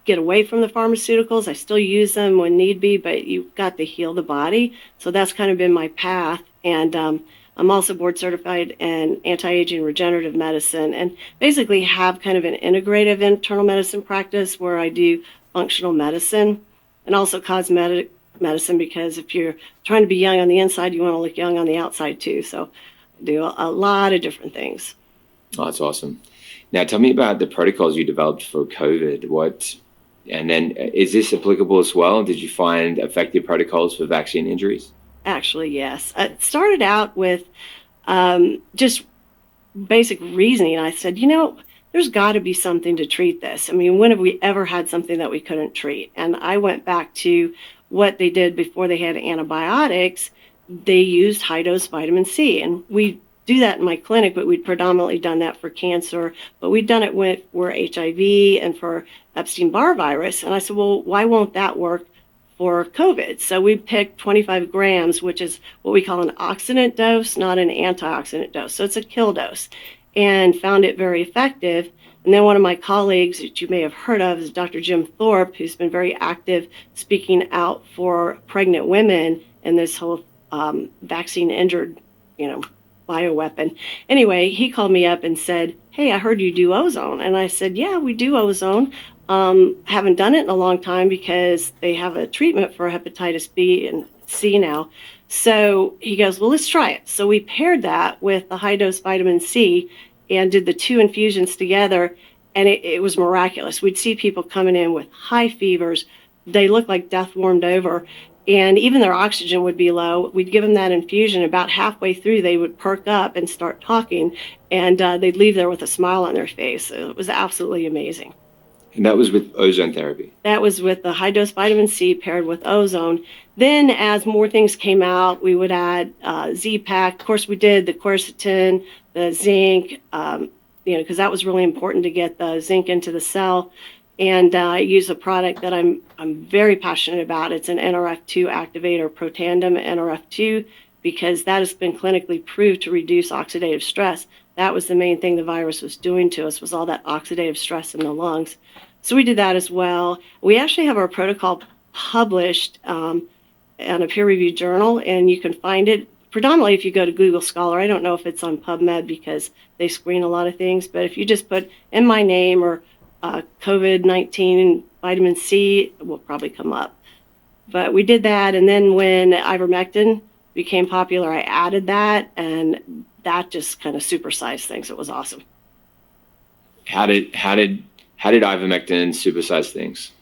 get away from the pharmaceuticals. I still use them when need be, but you've got to heal the body. So that's kind of been my path. And I'm also board certified in anti-aging regenerative medicine, and basically have kind of an integrative internal medicine practice where I do functional medicine and also cosmetic medicine, because if you're trying to be young on the inside, you want to look young on the outside too. So I do a lot of different things. Oh, that's awesome. Now tell me about the protocols you developed for COVID. And then is this applicable as well? Did you find effective protocols for vaccine injuries? Actually, yes. It started out with just basic reasoning. I said, there's got to be something to treat this. I mean, when have we ever had something that we couldn't treat? And I went back to what they did before they had antibiotics. They used high-dose vitamin C. And we do that in my clinic, but we'd predominantly done that for cancer. But we'd done it for HIV and for Epstein-Barr virus. And I said, well, why won't that work for COVID? So we picked 25 grams, which is what we call an oxidant dose, not an antioxidant dose. So it's a kill dose, and found it very effective. And then one of my colleagues that you may have heard of is Dr. Jim Thorpe, who's been very active speaking out for pregnant women in this whole vaccine injured, bioweapon. Anyway, he called me up and said, hey, I heard you do ozone. And I said, yeah, we do ozone. Haven't done it in a long time because they have a treatment for hepatitis B and C now. So he goes, well, let's try it. So we paired that with the high-dose vitamin C, and did the 2 infusions together, and it was miraculous. We'd see people coming in with high fevers. They looked like death warmed over, and even their oxygen would be low. We'd give them that infusion. About halfway through, they would perk up and start talking, and they'd leave there with a smile on their face. It was absolutely amazing. And that was with ozone therapy. That was with the high-dose vitamin C paired with ozone. Then as more things came out, we would add Z-Pak. Of course, we did the quercetin, the zinc, because that was really important to get the zinc into the cell. And I use a product that I'm very passionate about. It's an NRF2 activator, Protandim NRF2, because that has been clinically proved to reduce oxidative stress. That was the main thing the virus was doing to us, was all that oxidative stress in the lungs. So we did that as well. We actually have our protocol published in a peer-reviewed journal, and you can find it predominantly if you go to Google Scholar. I don't know if it's on PubMed because they screen a lot of things, but if you just put in my name or COVID-19 vitamin C, it will probably come up. But we did that, and then when ivermectin became popular, I added that, and that just kind of supersized things. It was awesome. How did ivermectin supersize things?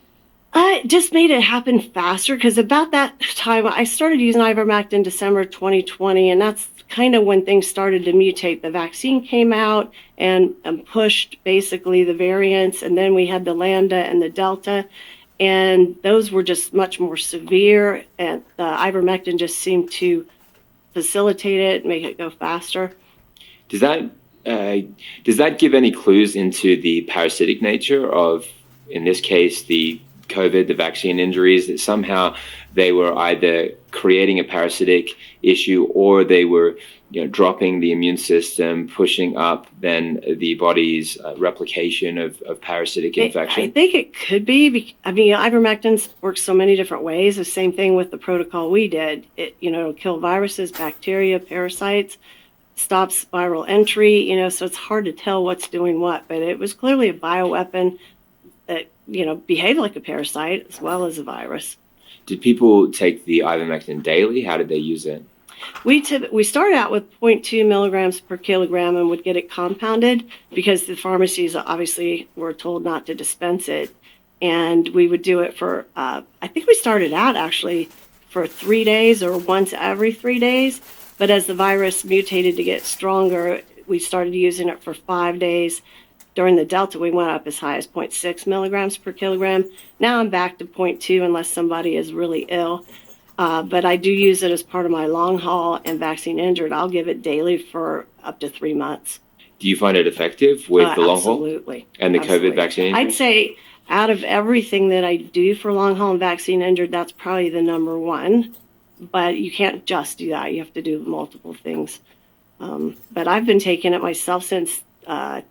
It just made it happen faster, because about that time, I started using ivermectin December 2020, and that's kind of when things started to mutate. The vaccine came out and pushed basically the variants, and then we had the Lambda and the Delta, and those were just much more severe, and the ivermectin just seemed to facilitate it, make it go faster. Does that give any clues into the parasitic nature of, in this case, the COVID, the vaccine injuries, that somehow they were either creating a parasitic issue or they were dropping the immune system, pushing up then the body's replication of parasitic infection? I think it could be. I mean, ivermectin works so many different ways. The same thing with the protocol we did. It'll kill viruses, bacteria, parasites, stops viral entry, so it's hard to tell what's doing what, but it was clearly a bioweapon that, behaved like a parasite as well as a virus. Did people take the ivermectin daily? How did they use it? We started out with 0.2 milligrams per kilogram and would get it compounded because the pharmacies obviously were told not to dispense it. And we would do it for, I think we started out actually for 3 days or once every 3 days. But as the virus mutated to get stronger, we started using it for 5 days. During the Delta, we went up as high as 0.6 milligrams per kilogram. Now I'm back to 0.2 unless somebody is really ill. But I do use it as part of my long haul and vaccine injured. I'll give it daily for up to 3 months. Do you find it effective with the long haul? Absolutely. And the Absolutely. COVID vaccine? I'd say out of everything that I do for long haul and vaccine injured, that's probably the number one. But you can't just do that. You have to do multiple things. But I've been taking it myself since I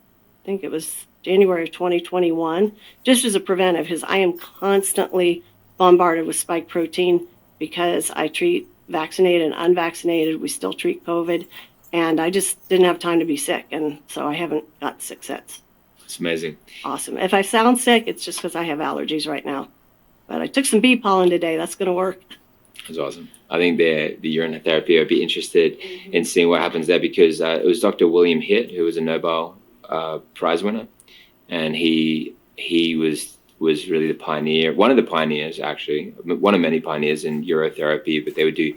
think it was January of 2021, just as a preventive, because I am constantly bombarded with spike protein because I treat vaccinated and unvaccinated. We still treat COVID, and I just didn't have time to be sick, and so I haven't got sick since. It's amazing. Awesome. If I sound sick, it's just because I have allergies right now. But I took some bee pollen today. That's going to work. That's awesome. I think the urine therapy, I'd be interested in seeing what happens there, because it was Dr. William Hitt, who was a Nobel Prize winner, and he was really the pioneer, one of the pioneers actually, one of many pioneers in urotherapy. But they would do,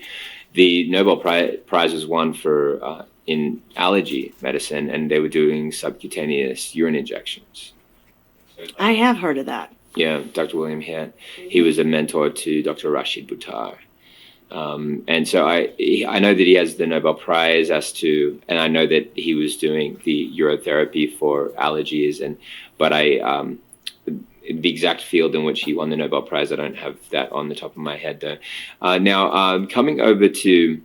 the Nobel Prize was won for in allergy medicine, and they were doing subcutaneous urine injections. I have heard of that. Yeah, Dr. William Hitt. He was a mentor to Dr. Rashid Buttar. And so I know that he has the Nobel Prize and I know that he was doing the urotherapy for allergies, but the exact field in which he won the Nobel Prize, I don't have that on the top of my head though. Now, coming over to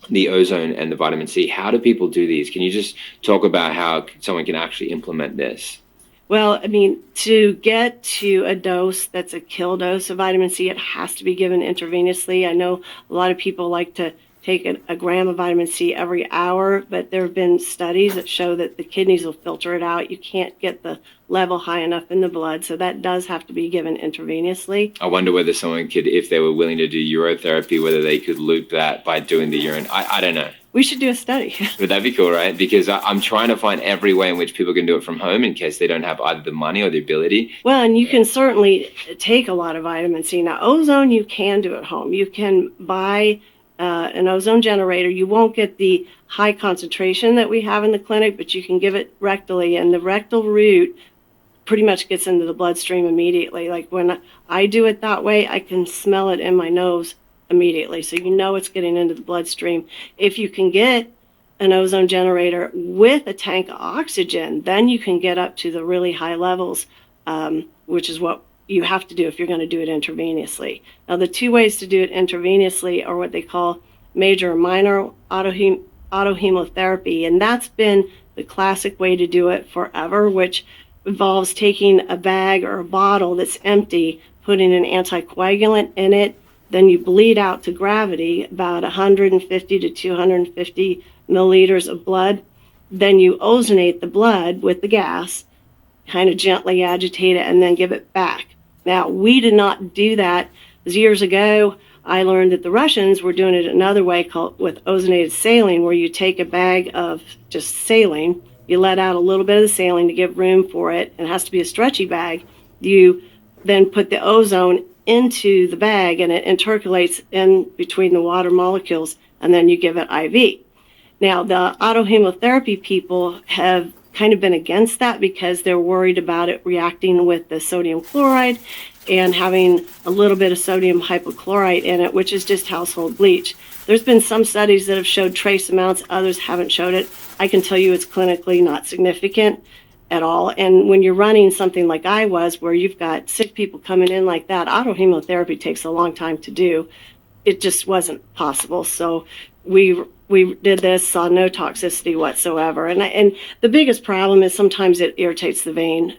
the ozone and the vitamin C, how do people do these? Can you just talk about how someone can actually implement this? Well, I mean, to get to a dose that's a kill dose of vitamin C, it has to be given intravenously. I know a lot of people like to take a gram of vitamin C every hour, but there have been studies that show that the kidneys will filter it out. You can't get the level high enough in the blood, so that does have to be given intravenously. I wonder whether someone could, if they were willing to do urotherapy, whether they could loop that by doing the urine. I don't know. We should do a study. Would that be cool, right? Because I'm trying to find every way in which people can do it from home in case they don't have either the money or the ability. Well, and you can certainly take a lot of vitamin C. Now, ozone you can do at home. You can buy an ozone generator. You won't get the high concentration that we have in the clinic, but you can give it rectally, and the rectal route pretty much gets into the bloodstream immediately. Like when I do it that way, I can smell it in my nose immediately, so you know it's getting into the bloodstream. If you can get an ozone generator with a tank of oxygen, then you can get up to the really high levels, which is what you have to do if you're going to do it intravenously. Now, the two ways to do it intravenously are what they call major or minor autohemotherapy, and that's been the classic way to do it forever, which involves taking a bag or a bottle that's empty, putting an anticoagulant in it, then you bleed out to gravity about 150 to 250 milliliters of blood. Then you ozonate the blood with the gas, kind of gently agitate it, and then give it back. Now, we did not do that. Years ago, I learned that the Russians were doing it another way called with ozonated saline, where you take a bag of just saline, you let out a little bit of the saline to give room for it, and it has to be a stretchy bag. You then put the ozone into the bag, and it intercalates in between the water molecules, and then you give it IV. Now, the autohemotherapy people have kind of been against that because they're worried about it reacting with the sodium chloride and having a little bit of sodium hypochlorite in it, which is just household bleach. There's been some studies that have showed trace amounts, others haven't showed it. I can tell you it's clinically not significant at all. And when you're running something like I was, where you've got sick people coming in like that, autohemotherapy takes a long time to do. It just wasn't possible. So we did this, saw no toxicity whatsoever. And the biggest problem is sometimes it irritates the vein.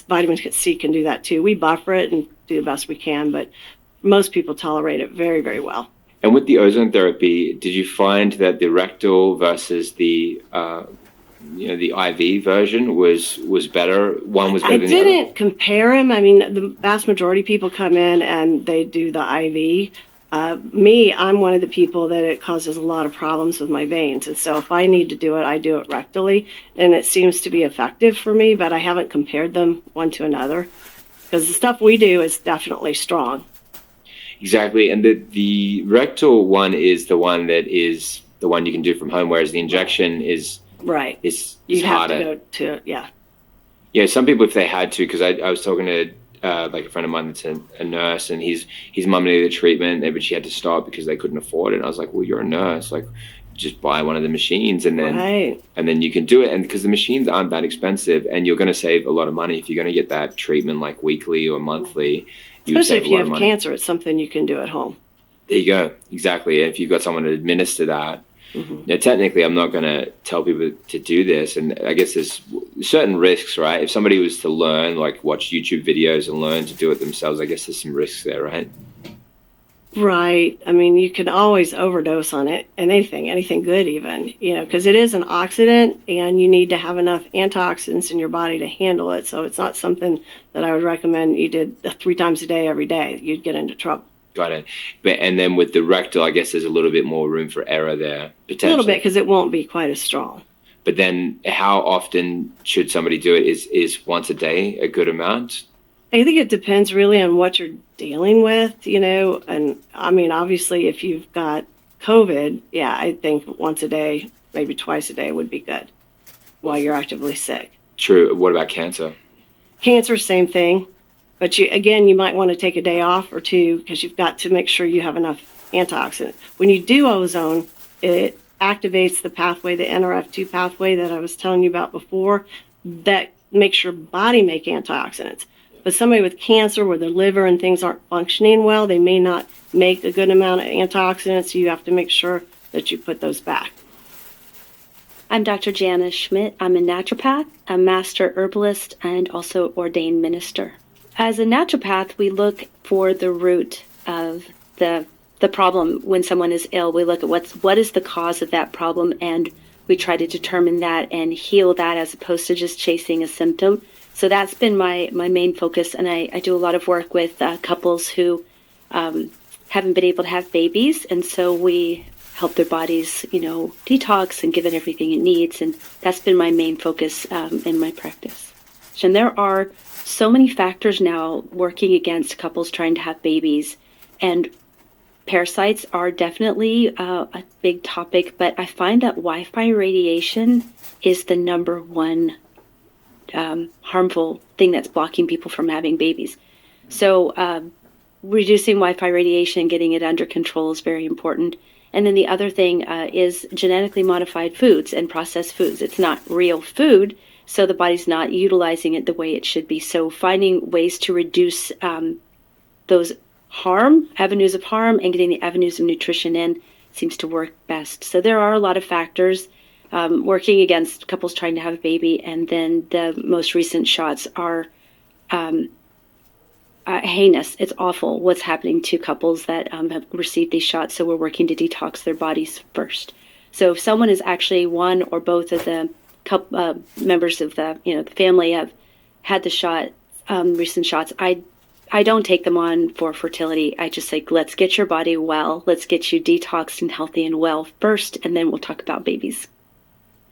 Vitamin C can do that too. We buffer it and do the best we can, but most people tolerate it very, very well. And with the ozone therapy, did you find that the rectal versus the the IV version was better? One was better than the other? I didn't compare them. I mean, the vast majority of people come in and they do the IV. I'm one of the people that it causes a lot of problems with my veins. And so if I need to do it, I do it rectally. And it seems to be effective for me, but I haven't compared them one to another because the stuff we do is definitely strong. Exactly. And the rectal one is the one you can do from home, whereas the injection is right. Is have harder. To go to, yeah. Yeah, some people, if they had to, because I was talking to like a friend of mine that's a nurse, and his mum needed a treatment, but she had to stop because they couldn't afford it. And I was like, well, you're a nurse, like just buy one of the machines, and then you can do it. And because the machines aren't that expensive, and you're going to save a lot of money if you're going to get that treatment like weekly or monthly. Especially if you have cancer, it's something you can do at home. There you go. Exactly. If you've got someone to administer that. Mm-hmm. Now, technically, I'm not going to tell people to do this, and I guess there's certain risks, right? If somebody was to learn, like watch YouTube videos and learn to do it themselves, I guess there's some risks there, right? Right. I mean, you can always overdose on it, and anything good even, because it is an oxidant, and you need to have enough antioxidants in your body to handle it. So it's not something that I would recommend you did 3 times a day, every day. You'd get into trouble. Got it. And then with the rectal, I guess there's a little bit more room for error there, potentially. A little bit, because it won't be quite as strong. But then how often should somebody do it? Is once a day a good amount? I think it depends really on what you're dealing with, and I mean, obviously if you've got COVID, yeah, I think once a day, maybe twice a day would be good while you're actively sick. True. What about cancer? Cancer, same thing. But you might want to take a day off or two because you've got to make sure you have enough antioxidant. When you do ozone, it activates the pathway, the NRF2 pathway that I was telling you about before, that makes your body make antioxidants. But somebody with cancer where their liver and things aren't functioning well, they may not make a good amount of antioxidants, so you have to make sure that you put those back. I'm Dr. Janice Schmidt. I'm a naturopath, a master herbalist, and also ordained minister. As a naturopath, we look for the root of the the problem when someone is ill. We look at what is the cause of that problem, and we try to determine that and heal that as opposed to just chasing a symptom. So that's been my main focus, and I do a lot of work with couples who haven't been able to have babies, and so we help their bodies, detox and give it everything it needs, and that's been my main focus in my practice. And there are so many factors now working against couples trying to have babies, and parasites are definitely a big topic, but I find that Wi-Fi radiation is the number one harmful thing that's blocking people from having babies. So reducing Wi-Fi radiation and getting it under control is very important. And then the other thing is genetically modified foods and processed foods. It's not real food, so the body's not utilizing it the way it should be. So finding ways to reduce those avenues of harm, and getting the avenues of nutrition in seems to work best. So there are a lot of factors working against couples trying to have a baby, and then the most recent shots are heinous. It's awful what's happening to couples that have received these shots, so we're working to detox their bodies first. So if someone is actually one or both of the members of the family have had the recent shots, I don't take them on for fertility. I just say, let's get your body well. Let's get you detoxed and healthy and well first, and then we'll talk about babies.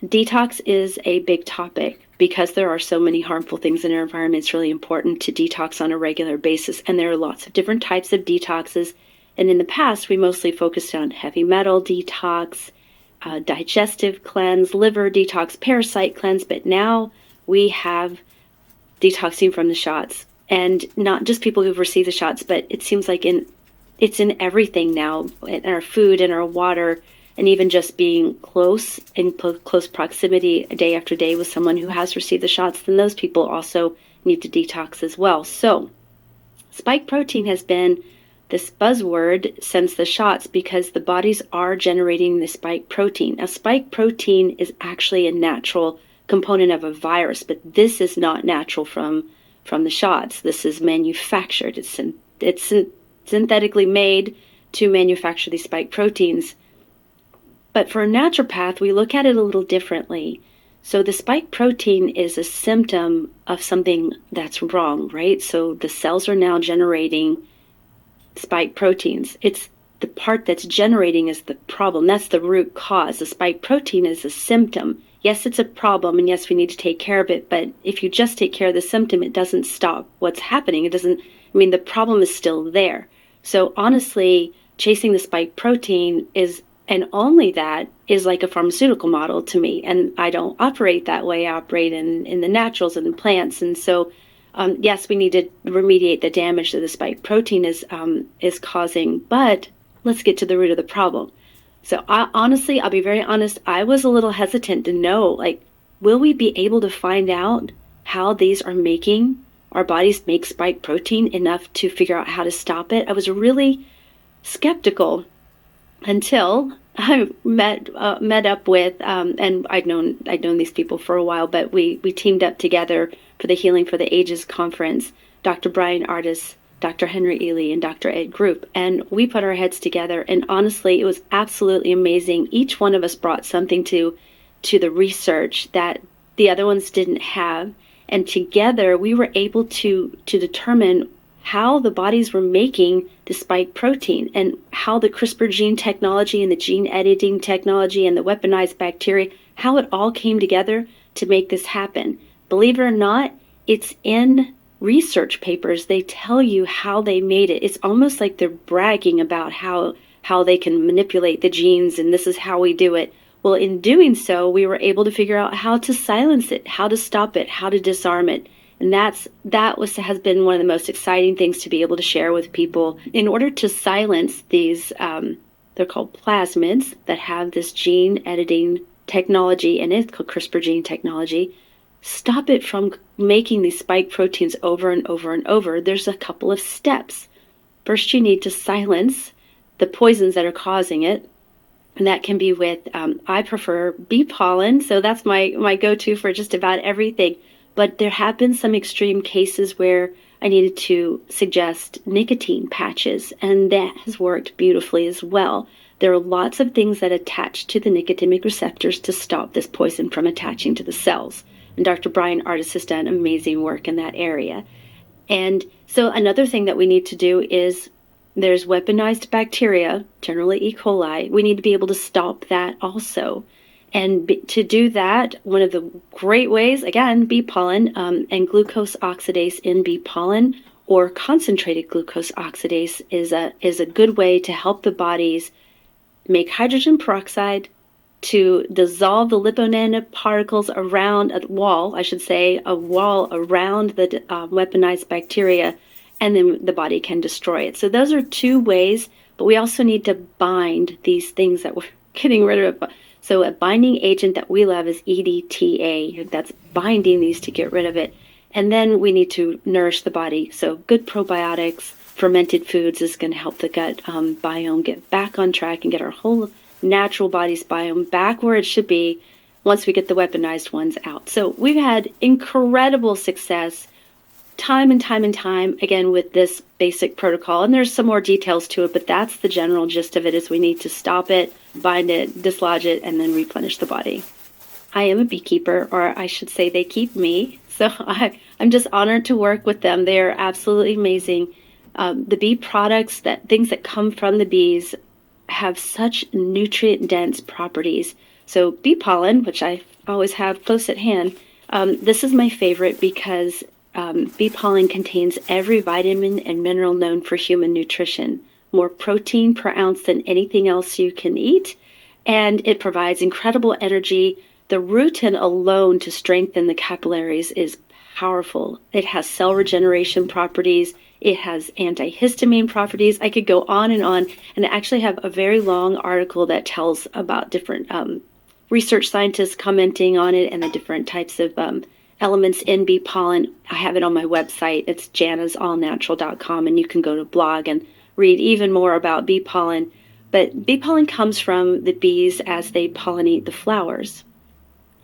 Detox is a big topic because there are so many harmful things in our environment. It's really important to detox on a regular basis, and there are lots of different types of detoxes. And in the past, we mostly focused on heavy metal detox, digestive cleanse, liver detox, parasite cleanse, but now we have detoxing from the shots. And not just people who've received the shots, but it seems like it's in everything now, in our food, in our water, and even just being close proximity day after day with someone who has received the shots, then those people also need to detox as well. So spike protein has been this buzzword since the shots because the bodies are generating the spike protein. Now, spike protein is actually a natural component of a virus, but this is not natural from the shots. This is manufactured. It's synthetically made to manufacture these spike proteins. But for a naturopath, we look at it a little differently. So the spike protein is a symptom of something that's wrong, right? So the cells are now generating spike proteins. It's the part that's generating is the problem. That's the root cause. The spike protein is a symptom. Yes, it's a problem, and yes, we need to take care of it, but if you just take care of the symptom, it doesn't stop what's happening. The problem is still there. So honestly, chasing the spike protein and only that is like a pharmaceutical model to me, and I don't operate that way. I operate in the naturals and the plants, and so yes, we need to remediate the damage that the spike protein is causing, but let's get to the root of the problem. So honestly, I'll be very honest, I was a little hesitant to know, will we be able to find out how these are making our bodies make spike protein enough to figure out how to stop it? I was really skeptical until I met up with, and I'd known these people for a while, but we teamed up together for the Healing for the Ages conference, Dr. Brian Artis, Dr. Henry Ely, and Dr. Ed Group, and we put our heads together, and honestly, it was absolutely amazing. Each one of us brought something to the research that the other ones didn't have, and together we were able to determine how the bodies were making the spike protein, and how the CRISPR gene technology and the gene editing technology and the weaponized bacteria, how it all came together to make this happen. Believe it or not, it's in research papers. They tell you how they made it. It's almost like they're bragging about how they can manipulate the genes, and this is how we do it. Well, in doing so, we were able to figure out how to silence it, how to stop it, how to disarm it. And has been one of the most exciting things to be able to share with people. In order to silence these, they're called plasmids that have this gene editing technology, and it's called CRISPR gene technology. Stop it from making these spike proteins over and over and over. There's a couple of steps. First, you need to silence the poisons that are causing it. And that can be with, I prefer bee pollen, so that's my go-to for just about everything. but there have been some extreme cases where I needed to suggest nicotine patches, and that has worked beautifully as well. There are lots of things that attach to the nicotinic receptors to stop this poison from attaching to the cells. And Dr. Brian Artis has done amazing work in that area. And so another thing that we need to do is there's weaponized bacteria, generally E. coli. We need to be able to stop that also. And to do that, one of the great ways, again, bee pollen and glucose oxidase in bee pollen or concentrated glucose oxidase is a good way to help the bodies make hydrogen peroxide to dissolve the liponanoparticles around a wall, a wall around the weaponized bacteria, and then the body can destroy it. So those are two ways, but we also need to bind these things that we're getting rid of. So a binding agent that we love is EDTA. That's binding these to get rid of it. And then we need to nourish the body. So good probiotics, fermented foods is going to help the gut biome get back on track and get our whole natural body's biome back where it should be once we get the weaponized ones out. So we've had incredible success time and time and time, again, with this basic protocol. And there's some more details to it, but that's the general gist of it, is we need to stop it, bind it, dislodge it, and then replenish the body. I am a beekeeper, or I should say they keep me. So I'm just honored to work with them. They are absolutely amazing. The bee products, things that come from the bees, have such nutrient-dense properties. So bee pollen, which I always have close at hand, this is my favorite because bee pollen contains every vitamin and mineral known for human nutrition, more protein per ounce than anything else you can eat, and it provides incredible energy. The rutin alone to strengthen the capillaries is powerful. It has cell regeneration properties. It has antihistamine properties. I could go on, and I actually have a very long article that tells about different research scientists commenting on it and the different types of elements in bee pollen. I have it on my website. It's janasallnatural.com, and you can go to blog and read even more about bee pollen. But bee pollen comes from the bees as they pollinate the flowers.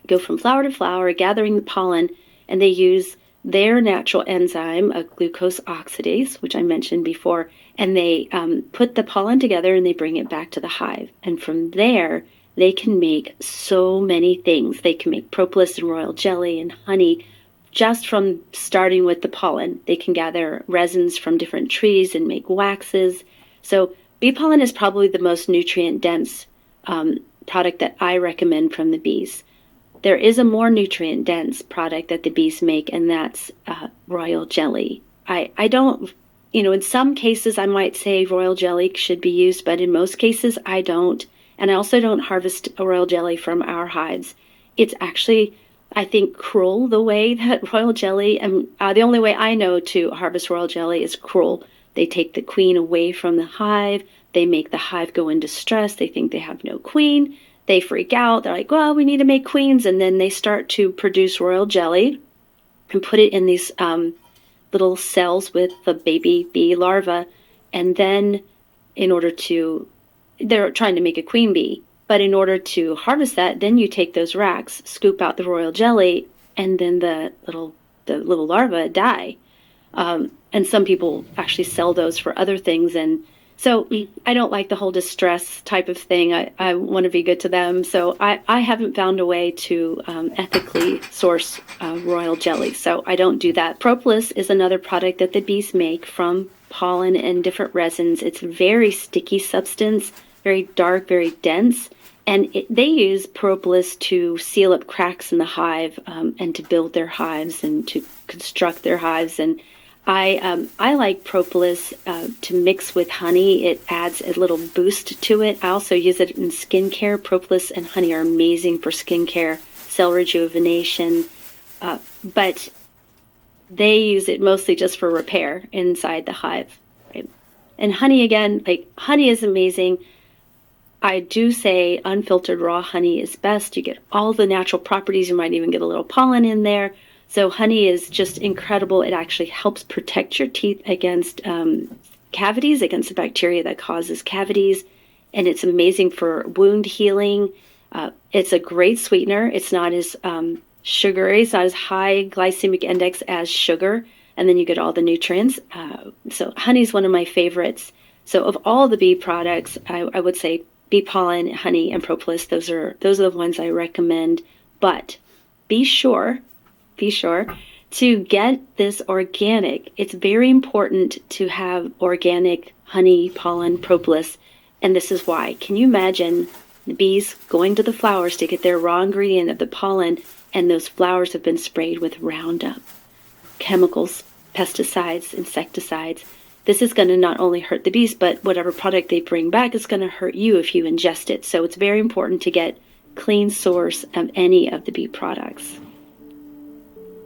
Go from flower to flower, gathering the pollen, and they use their natural enzyme, a glucose oxidase, which I mentioned before, and they put the pollen together and they bring it back to the hive. And from there, they can make so many things. They can make propolis and royal jelly and honey just from starting with the pollen. They can gather resins from different trees and make waxes. So bee pollen is probably the most nutrient-dense product that I recommend from the bees. There is a more nutrient-dense product that the bees make, and that's royal jelly. I don't, in some cases I might say royal jelly should be used, but in most cases I don't. And I also don't harvest royal jelly from our hives. It's actually, I think, cruel the way that royal jelly, and the only way I know to harvest royal jelly is cruel. They take the queen away from the hive. They make the hive go into stress. They think they have no queen. They freak out. They're like, well, we need to make queens. And then they start to produce royal jelly and put it in these little cells with the baby bee larva. And then they're trying to make a queen bee. But in order to harvest that, then you take those racks, scoop out the royal jelly, and then the little larvae die. And some people actually sell those for other things. And so I don't like the whole distress type of thing. I want to be good to them. So I haven't found a way to ethically source royal jelly. So I don't do that. Propolis is another product that the bees make from pollen and different resins. It's a very sticky substance, very dark, very dense. And they use propolis to seal up cracks in the hive and to build their hives and to construct their hives. And I like propolis to mix with honey. It adds a little boost to it. I also use it in skincare. Propolis and honey are amazing for skincare, cell rejuvenation, but they use it mostly just for repair inside the hive. Right? And honey, again, honey is amazing. I do say unfiltered raw honey is best. You get all the natural properties. You might even get a little pollen in there. So honey is just incredible. It actually helps protect your teeth against cavities, against the bacteria that causes cavities. And it's amazing for wound healing. It's a great sweetener. It's not as sugary. It's not as high glycemic index as sugar, and then you get all the nutrients. So honey is one of my favorites. So of all the bee products, I would say bee pollen, honey, and propolis. Those are the ones I recommend. But be sure to get this organic. It's very important to have organic honey, pollen, propolis, and this is why. Can you imagine the bees going to the flowers to get their raw ingredient of the pollen, and those flowers have been sprayed with Roundup, chemicals, pesticides, insecticides. This is going to not only hurt the bees, but whatever product they bring back is going to hurt you if you ingest it. So it's very important to get clean source of any of the bee products.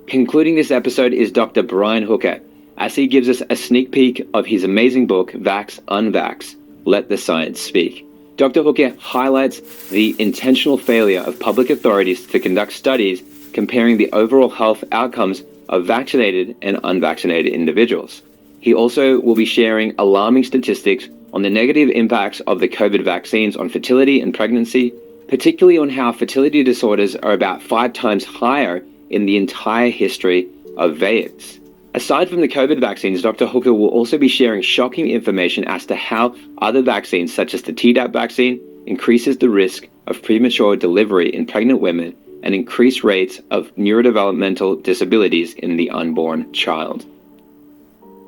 Concluding this episode is Dr. Brian Hooker, as he gives us a sneak peek of his amazing book, Vax Unvax, Let the Science Speak. Dr. Hooker highlights the intentional failure of public authorities to conduct studies comparing the overall health outcomes of vaccinated and unvaccinated individuals. He also will be sharing alarming statistics on the negative impacts of the COVID vaccines on fertility and pregnancy, particularly on how fertility disorders are about 5 times higher in the entire history of VAIDS. Aside from the COVID vaccines, Dr. Hooker will also be sharing shocking information as to how other vaccines, such as the Tdap vaccine, increases the risk of premature delivery in pregnant women and increased rates of neurodevelopmental disabilities in the unborn child.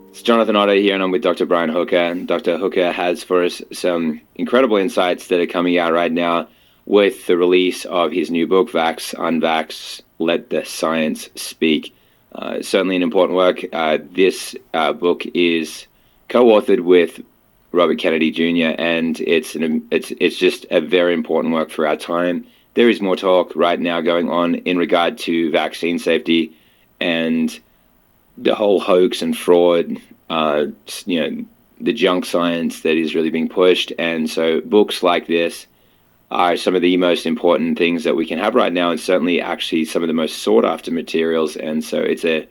It's Jonathan Otto here, and I'm with Dr. Brian Hooker. And Dr. Hooker has for us some incredible insights that are coming out right now with the release of his new book, Vax Unvax, Let the Science Speak. Certainly an important work. This book is co-authored with Robert Kennedy Jr., and it's just a very important work for our time. There is more talk right now going on in regard to vaccine safety and the whole hoax and fraud, the junk science that is really being pushed. And so books like this are some of the most important things that we can have right now, and certainly actually some of the most sought after materials. And so it's an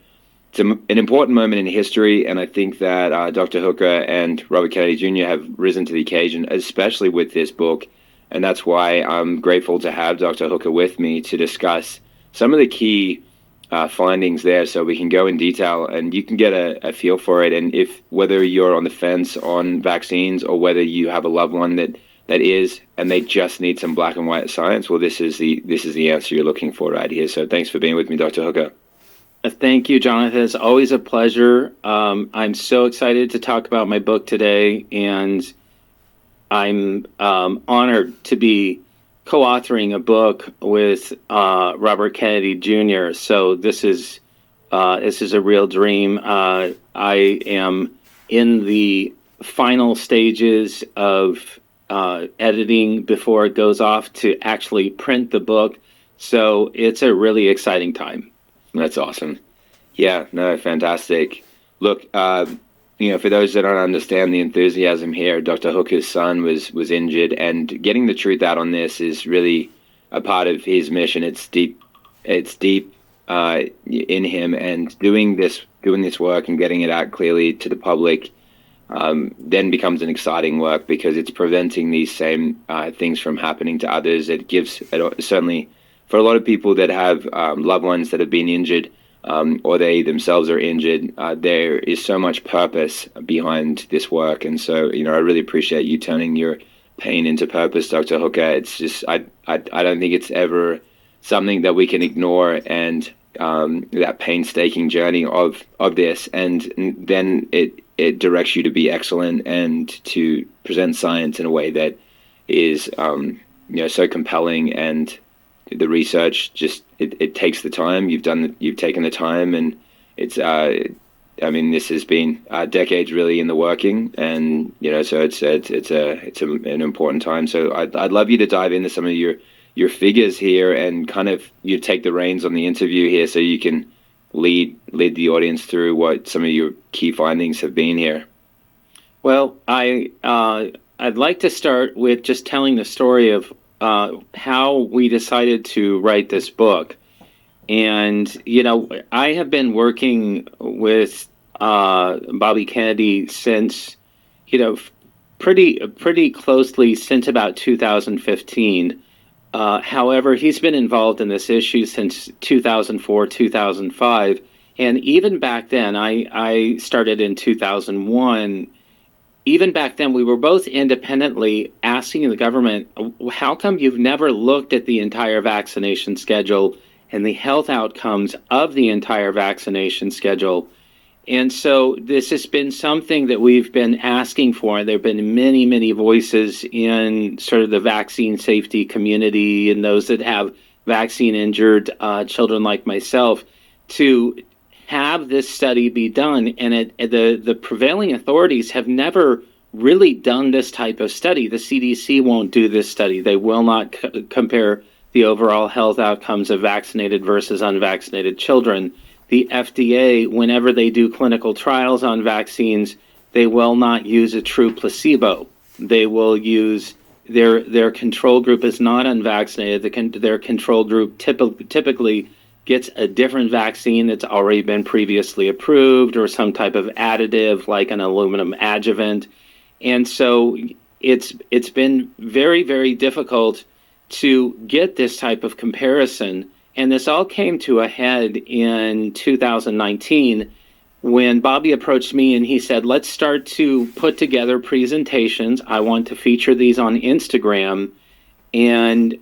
important moment in history, and I think that Dr. Hooker and Robert Kennedy Jr. have risen to the occasion, especially with this book. And that's why I'm grateful to have Dr. Hooker with me to discuss some of the key findings there, so we can go in detail and you can get a feel for it. And if whether you're on the fence on vaccines or whether you have a loved one that is, and they just need some black and white science, well, this is the answer you're looking for right here. So thanks for being with me, Dr. Hooker. Thank you, Jonathan. It's always a pleasure. I'm so excited to talk about my book today, and I'm honored to be co-authoring a book with Robert Kennedy Jr. So this is a real dream. I am in the final stages of editing before it goes off to actually print the book. So it's a really exciting time. That's awesome. Yeah, no, fantastic. Look, for those that don't understand the enthusiasm here, Dr. Hooker's son was injured, and getting the truth out on this is really a part of his mission. It's deep in him, and doing this work and getting it out clearly to the public then becomes an exciting work, because it's preventing these same things from happening to others. It gives, certainly for a lot of people that have loved ones that have been injured, or they themselves are injured, there is so much purpose behind this work. And so, I really appreciate you turning your pain into purpose, Dr. Hooker. It's just, I don't think it's ever something that we can ignore, and that painstaking journey of this, and then it directs you to be excellent and to present science in a way that is, so compelling. And the research just it takes the time. You've taken the time, and it's this has been decades really in the working, and so it's an important time. So I'd love you to dive into some of your figures here, and kind of you take the reins on the interview here, so you can lead the audience through what some of your key findings have been here. Well, I'd like to start with just telling the story of how we decided to write this book. And, I have been working with Bobby Kennedy since, pretty closely since about 2015. However, he's been involved in this issue since 2004, 2005. And even back then, I started in 2001. Even back then, we were both independently asking the government, how come you've never looked at the entire vaccination schedule and the health outcomes of the entire vaccination schedule? And so this has been something that we've been asking for. There have been many, many voices in sort of the vaccine safety community and those that have vaccine injured children like myself to have this study be done. And the prevailing authorities have never really done this type of study. The CDC won't do this study. They will not compare the overall health outcomes of vaccinated versus unvaccinated children. The FDA, whenever they do clinical trials on vaccines, they will not use a true placebo. They will use their control group is not unvaccinated. Their control group typically gets a different vaccine that's already been previously approved or some type of additive like an aluminum adjuvant. And so it's been very, very difficult to get this type of comparison. And this all came to a head in 2019 when Bobby approached me and he said, let's start to put together presentations. I want to feature these on Instagram. And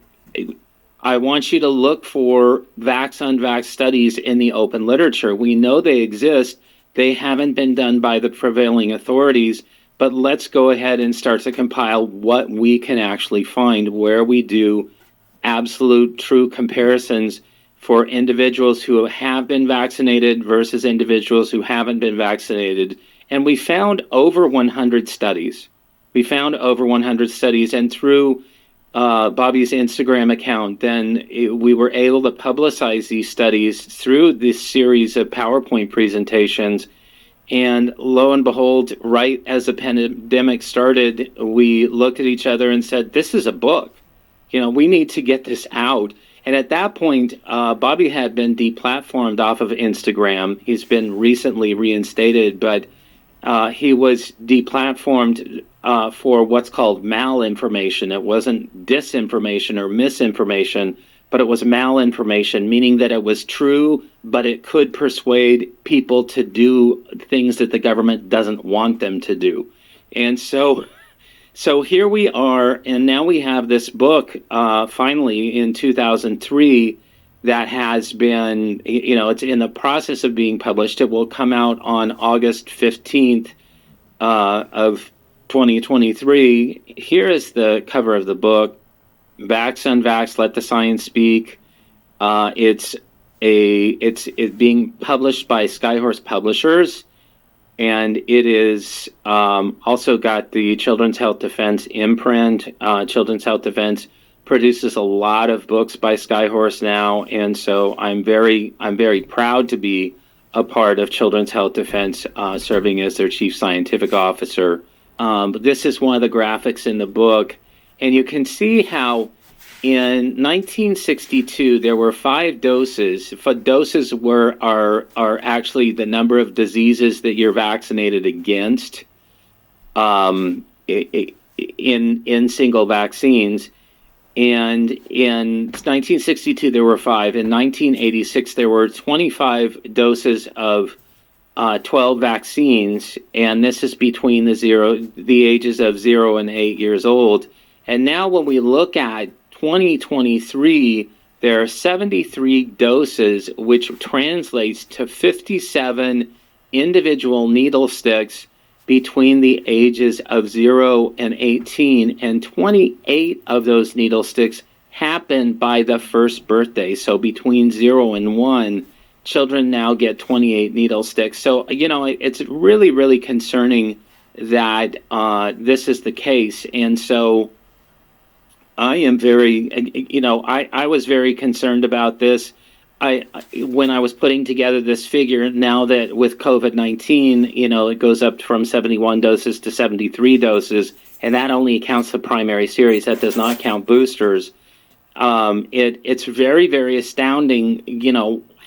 I want you to look for vax-unvax studies in the open literature. We know they exist. They haven't been done by the prevailing authorities. But let's go ahead and start to compile what we can actually find where we do absolute true comparisons for individuals who have been vaccinated versus individuals who haven't been vaccinated. And we found over 100 studies. And through Bobby's Instagram account, then we were able to publicize these studies through this series of PowerPoint presentations. And lo and behold, right as the pandemic started, we looked at each other and said, this is a book. We need to get this out. And at that point, Bobby had been deplatformed off of Instagram. He's been recently reinstated, but he was deplatformed for what's called malinformation. It wasn't disinformation or misinformation, but it was malinformation, meaning that it was true, but it could persuade people to do things that the government doesn't want them to do. And so here we are, and now we have this book, finally in 2003, that has been, it's in the process of being published. It will come out on August 15th of 2023. Here is the cover of the book, Vax Unvax, Let the Science Speak. It's being published by Skyhorse Publishers. And it is also got the Children's Health Defense imprint. Children's Health Defense produces a lot of books by Skyhorse now, and so I'm very proud to be a part of Children's Health Defense, serving as their chief scientific officer. But this is one of the graphics in the book, and you can see how in 1962, there were 5 doses. Doses are actually the number of diseases that you're vaccinated against in single vaccines. And in 1962, there were 5. In 1986, there were 25 doses of 12 vaccines, and this is between the ages of 0 and 8 years old. And now when we look at 2023, there are 73 doses, which translates to 57 individual needle sticks between the ages of 0 and 18, and 28 of those needle sticks happen by the first birthday. So between 0 and 1, children now get 28 needle sticks. So, it's really, really concerning that this is the case. And so I am very, I was very concerned about this. When I was putting together this figure, now that with COVID-19, it goes up from 71 doses to 73 doses, and that only counts the primary series. That does not count boosters. It's very, very astounding,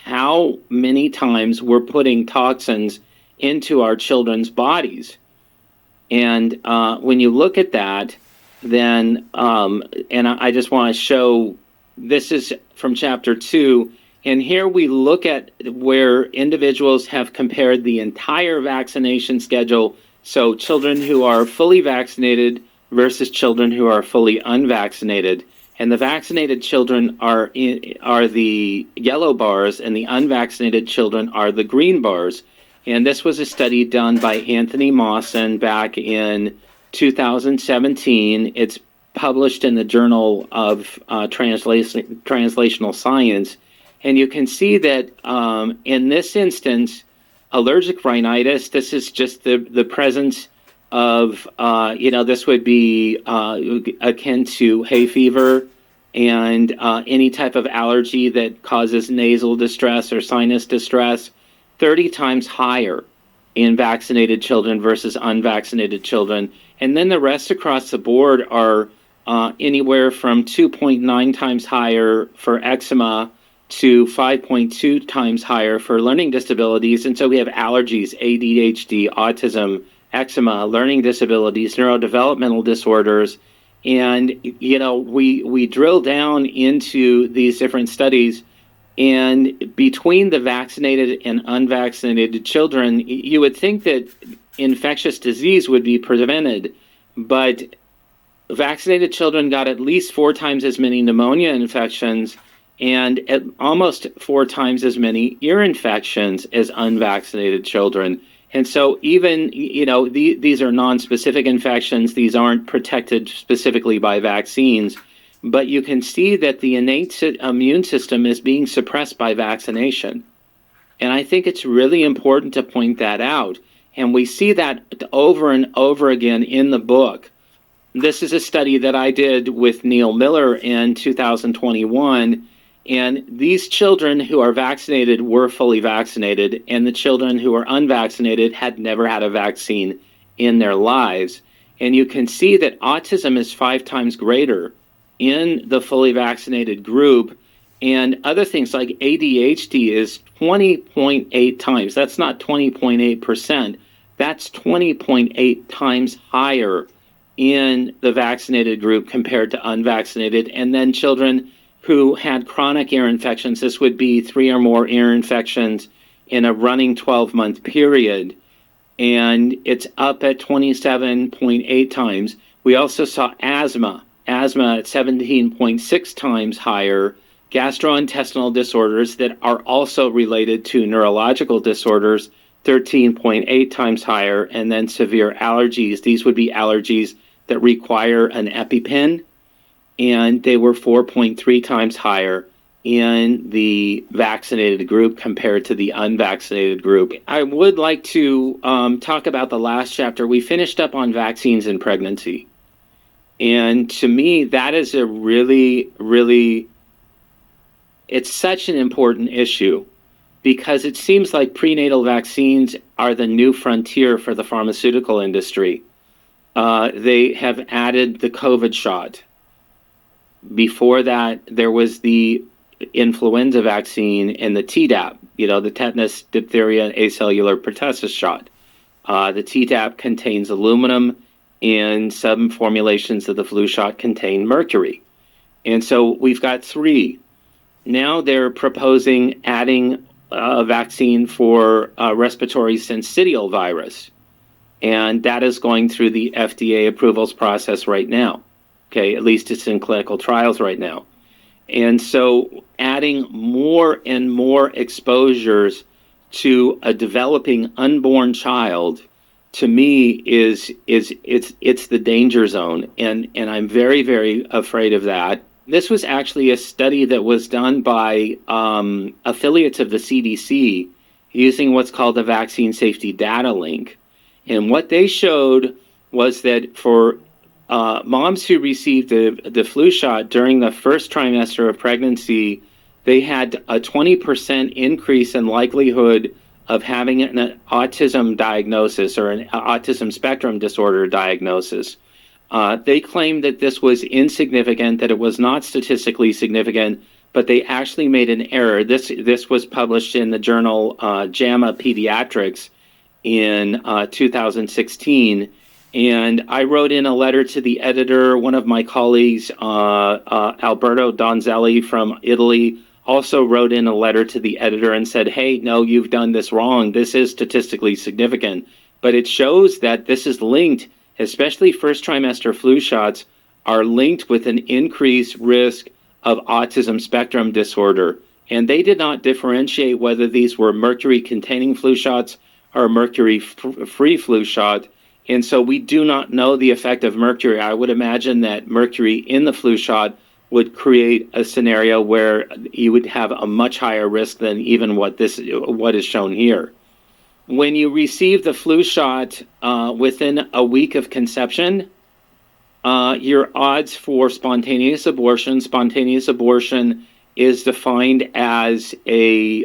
how many times we're putting toxins into our children's bodies. And when you look at that, then, and I just want to show, this is from chapter 2, and here we look at where individuals have compared the entire vaccination schedule, so children who are fully vaccinated versus children who are fully unvaccinated. And the vaccinated children are the yellow bars, and the unvaccinated children are the green bars. And this was a study done by Anthony Mawson back in 2017. It's published in the Journal of Translational Science. And you can see that in this instance, allergic rhinitis, this is just the presence of, this would be akin to hay fever and any type of allergy that causes nasal distress or sinus distress, 30 times higher in vaccinated children versus unvaccinated children. And then the rest across the board are anywhere from 2.9 times higher for eczema to 5.2 times higher for learning disabilities. And so we have allergies, ADHD, autism, eczema, learning disabilities, neurodevelopmental disorders. And, we drill down into these different studies, and between the vaccinated and unvaccinated children, you would think that infectious disease would be prevented, but vaccinated children got at least 4 times as many pneumonia infections and at almost 4 times as many ear infections as unvaccinated children. And so even, these are non-specific infections. These aren't protected specifically by vaccines. But you can see that the innate immune system is being suppressed by vaccination. And I think it's really important to point that out. And we see that over and over again in the book. This is a study that I did with Neil Miller in 2021. And these children who are vaccinated were fully vaccinated, and the children who are unvaccinated had never had a vaccine in their lives. And you can see that autism is 5 times greater in the fully vaccinated group, and other things like ADHD is 20.8 times. That's not 20.8%. That's 20.8 times higher in the vaccinated group compared to unvaccinated. And then children who had chronic ear infections, this would be 3 or more ear infections in a running 12-month period, and it's up at 27.8 times. We also saw asthma at 17.6 times higher, gastrointestinal disorders that are also related to neurological disorders, 13.8 times higher, and then severe allergies. These would be allergies that require an EpiPen, and they were 4.3 times higher in the vaccinated group compared to the unvaccinated group. I would like to talk about the last chapter. We finished up on vaccines in pregnancy. And to me, that is a really, really, it's such an important issue, because it seems like prenatal vaccines are the new frontier for the pharmaceutical industry. They have added the COVID shot. Before that, there was the influenza vaccine and the Tdap, the tetanus, diphtheria, acellular pertussis shot. The Tdap contains aluminum, and some formulations of the flu shot contain mercury. And so we've got 3. Now they're proposing adding a vaccine for respiratory syncytial virus. And that is going through the FDA approvals process right now. Okay, at least it's in clinical trials right now. And so adding more and more exposures to a developing unborn child, to me, it's the danger zone. And I'm very, very afraid of that. This was actually a study that was done by affiliates of the CDC using what's called the Vaccine Safety Data Link. And what they showed was that for moms who received the flu shot during the first trimester of pregnancy, they had a 20% increase in likelihood of having an autism diagnosis or an autism spectrum disorder diagnosis. They claimed that this was insignificant, that it was not statistically significant, but they actually made an error. This was published in the journal JAMA Pediatrics in 2016. And I wrote in a letter to the editor. One of my colleagues, Alberto Donzelli from Italy, also wrote in a letter to the editor and said, hey, no, you've done this wrong. This is statistically significant. But it shows that this is linked, especially first trimester flu shots, are linked with an increased risk of autism spectrum disorder. And they did not differentiate whether these were mercury-containing flu shots or mercury-free flu shot. And so we do not know the effect of mercury. I would imagine that mercury in the flu shot would create a scenario where you would have a much higher risk than even what is shown here. When you receive the flu shot within a week of conception, your odds for spontaneous abortion is defined as a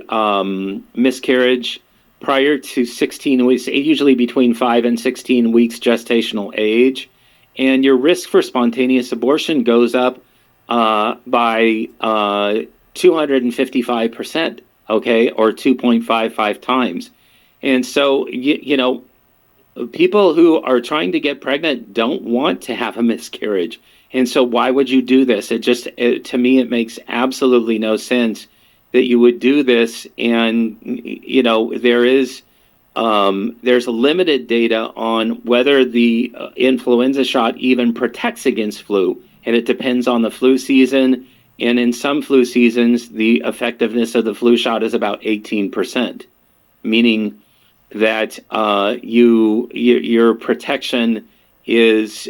miscarriage prior to 16 weeks, usually between 5 and 16 weeks gestational age. And your risk for spontaneous abortion goes up by 255%, okay, or 2.55 times. And so, people who are trying to get pregnant don't want to have a miscarriage. And so why would you do this? To me, it makes absolutely no sense that you would do this. And, there's limited data on whether the influenza shot even protects against flu. And it depends on the flu season. And in some flu seasons, the effectiveness of the flu shot is about 18%, meaning that your protection is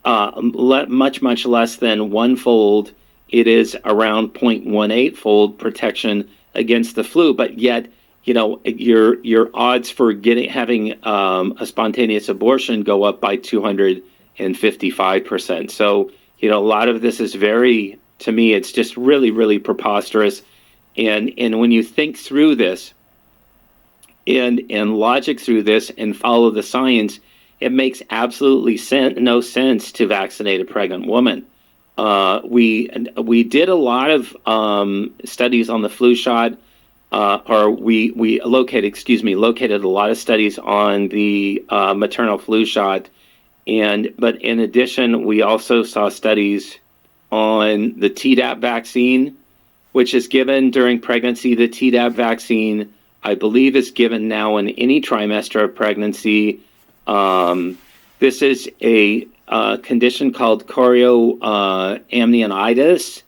much less than one-fold. It is around 0.18-fold protection against the flu, but yet your odds for having a spontaneous abortion go up by 255%. So a lot of this is to me, it's just really, really preposterous. And when you think through this and logic through this and follow the science, it makes absolutely no sense to vaccinate a pregnant woman. We did a lot of studies on the flu shot, we located a lot of studies on the maternal flu shot, but in addition, we also saw studies on the Tdap vaccine, which is given during pregnancy. The Tdap vaccine, I believe, is given now in any trimester of pregnancy. This is a condition called chorioamnionitis,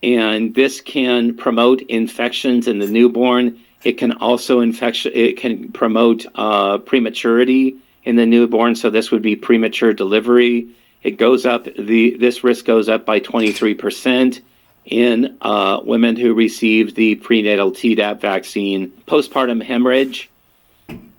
and this can promote infections in the newborn. It can also promote prematurity in the newborn, so this would be premature delivery. It goes up, this risk goes up by 23% in women who receive the prenatal Tdap vaccine. Postpartum hemorrhage,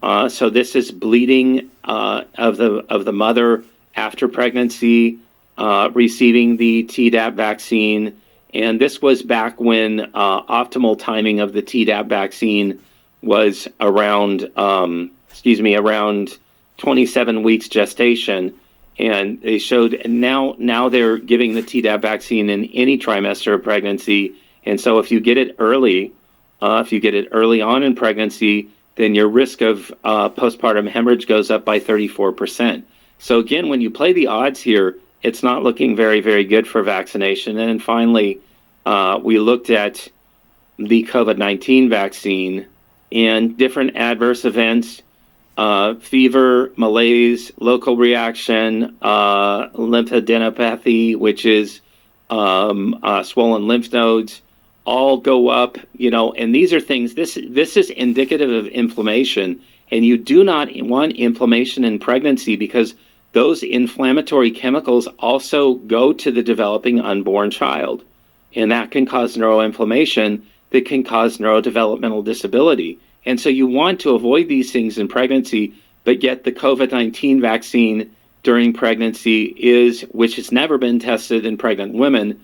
so this is bleeding of the mother after pregnancy, receiving the Tdap vaccine. And this was back when optimal timing of the Tdap vaccine was around 27 weeks gestation. And they showed now they're giving the Tdap vaccine in any trimester of pregnancy. And so if you get it early on in pregnancy, then your risk of postpartum hemorrhage goes up by 34%. So again, when you play the odds here, it's not looking very, very good for vaccination. And then finally, we looked at the COVID-19 vaccine and different adverse events, fever, malaise, local reaction, lymphadenopathy, which is swollen lymph nodes, all go up, and these are things, this is indicative of inflammation, and you do not want inflammation in pregnancy because those inflammatory chemicals also go to the developing unborn child, and that can cause neuroinflammation that can cause neurodevelopmental disability. And so you want to avoid these things in pregnancy, but yet the COVID-19 vaccine during pregnancy which has never been tested in pregnant women,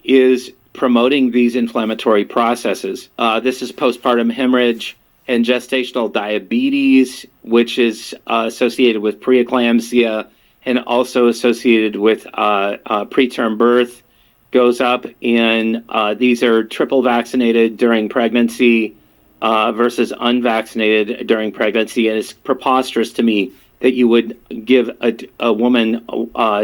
is promoting these inflammatory processes. This is postpartum hemorrhage and gestational diabetes, which is associated with preeclampsia and also associated with preterm birth, goes up. And these are triple vaccinated during pregnancy versus unvaccinated during pregnancy. And it's preposterous to me that you would give a woman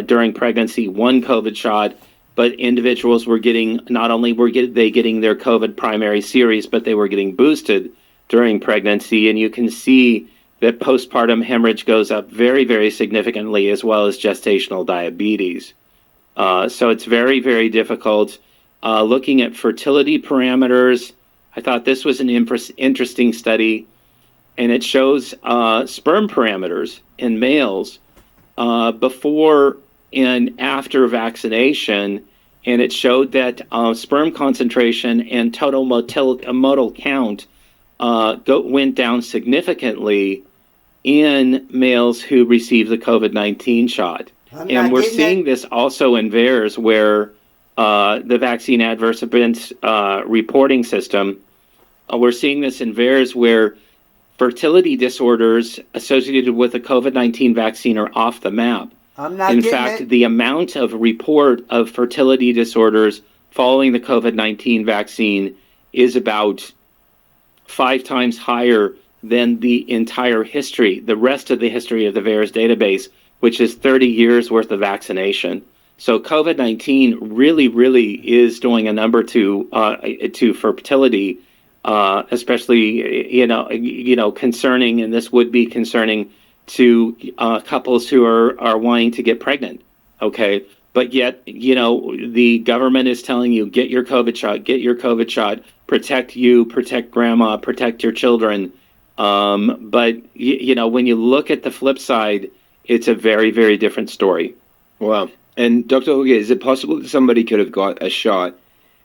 during pregnancy one COVID shot, but individuals were getting, not only were they getting their COVID primary series, but they were getting boosted during pregnancy. And you can see that postpartum hemorrhage goes up very, very significantly, as well as gestational diabetes. So it's very, very difficult. Looking at fertility parameters, I thought this was an interesting study, and it shows sperm parameters in males before and after vaccination, and it showed that sperm concentration and total motile count went down significantly in males who received the COVID-19 shot. And we're seeing this also in VAERS, where the vaccine adverse events reporting system, we're seeing this in VAERS where fertility disorders associated with the COVID-19 vaccine are off the map. In fact, the amount of report of fertility disorders following the COVID-19 vaccine is about 5 times higher than the entire history, the rest of the history of the VAERS database, which is 30 years worth of vaccination. So COVID-19 really, really is doing a number to fertility, especially concerning, and this would be concerning to couples who are wanting to get pregnant. Okay, but yet the government is telling you, get your COVID shot, protect you, protect grandma, protect your children. But when you look at the flip side, it's a very, very different story. Wow. And Dr. Huge, is it possible that somebody could have got a shot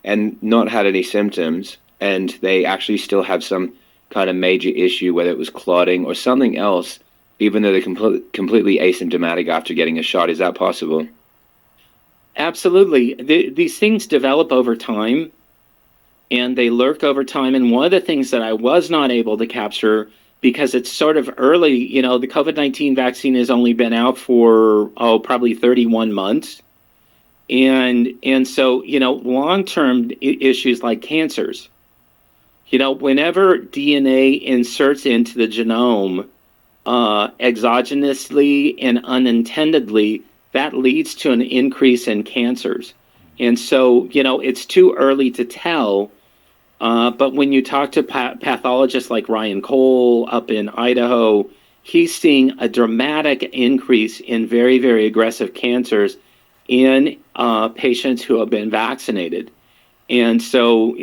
and not had any symptoms, and they actually still have some kind of major issue, whether it was clotting or something else, even though they're completely asymptomatic after getting a shot? Is that possible? Absolutely. These things develop over time, and they lurk over time. And one of the things that I was not able to capture, because it's sort of early, the COVID-19 vaccine has only been out for, probably 31 months. And so, long-term issues like cancers, whenever DNA inserts into the genome exogenously and unintendedly, that leads to an increase in cancers. And so, it's too early to tell. But when you talk to pathologists like Ryan Cole up in Idaho, he's seeing a dramatic increase in very, very aggressive cancers in patients who have been vaccinated. And so,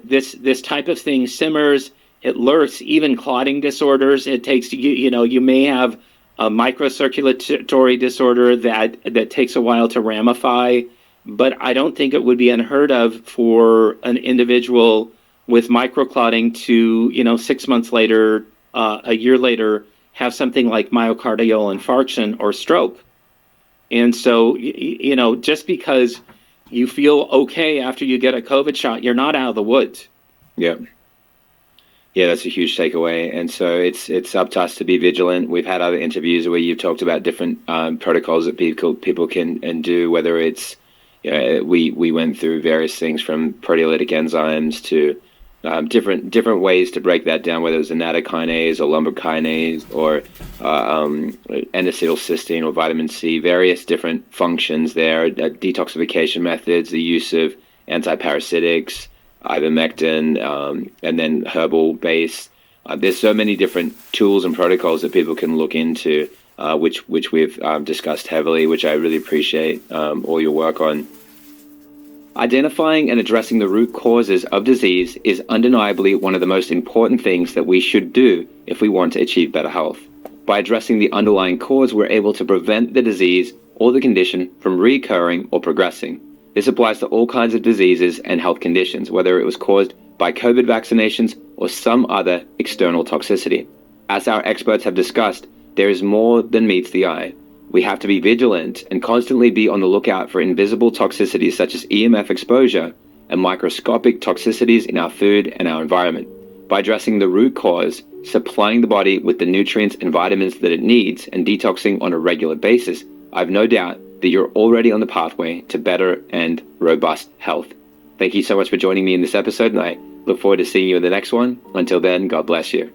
this type of thing simmers, it lurks, even clotting disorders. It takes, you may have a microcirculatory disorder that takes a while to ramify. But I don't think it would be unheard of for an individual with microclotting to, 6 months later, a year later, have something like myocardial infarction or stroke. And so, just because you feel okay after you get a COVID shot, you're not out of the woods. Yeah. Yeah, that's a huge takeaway. And so it's up to us to be vigilant. We've had other interviews where you've talked about different protocols that people can do, whether it's, we went through various things from proteolytic enzymes to different ways to break that down, whether it was a nattokinase or lumbrokinase or N-acetylcysteine or vitamin C, various different functions there, detoxification methods, the use of antiparasitics, ivermectin, and then herbal base. There's so many different tools and protocols that people can look into, which we've discussed heavily, which I really appreciate all your work on. Identifying and addressing the root causes of disease is undeniably one of the most important things that we should do if we want to achieve better health. By addressing the underlying cause, we're able to prevent the disease or the condition from recurring or progressing. This applies to all kinds of diseases and health conditions, whether it was caused by COVID vaccinations or some other external toxicity. As our experts have discussed, there is more than meets the eye. We have to be vigilant and constantly be on the lookout for invisible toxicities such as EMF exposure and microscopic toxicities in our food and our environment. By addressing the root cause, supplying the body with the nutrients and vitamins that it needs, and detoxing on a regular basis, I've no doubt that you're already on the pathway to better and robust health. Thank you so much for joining me in this episode, and I look forward to seeing you in the next one. Until then, God bless you.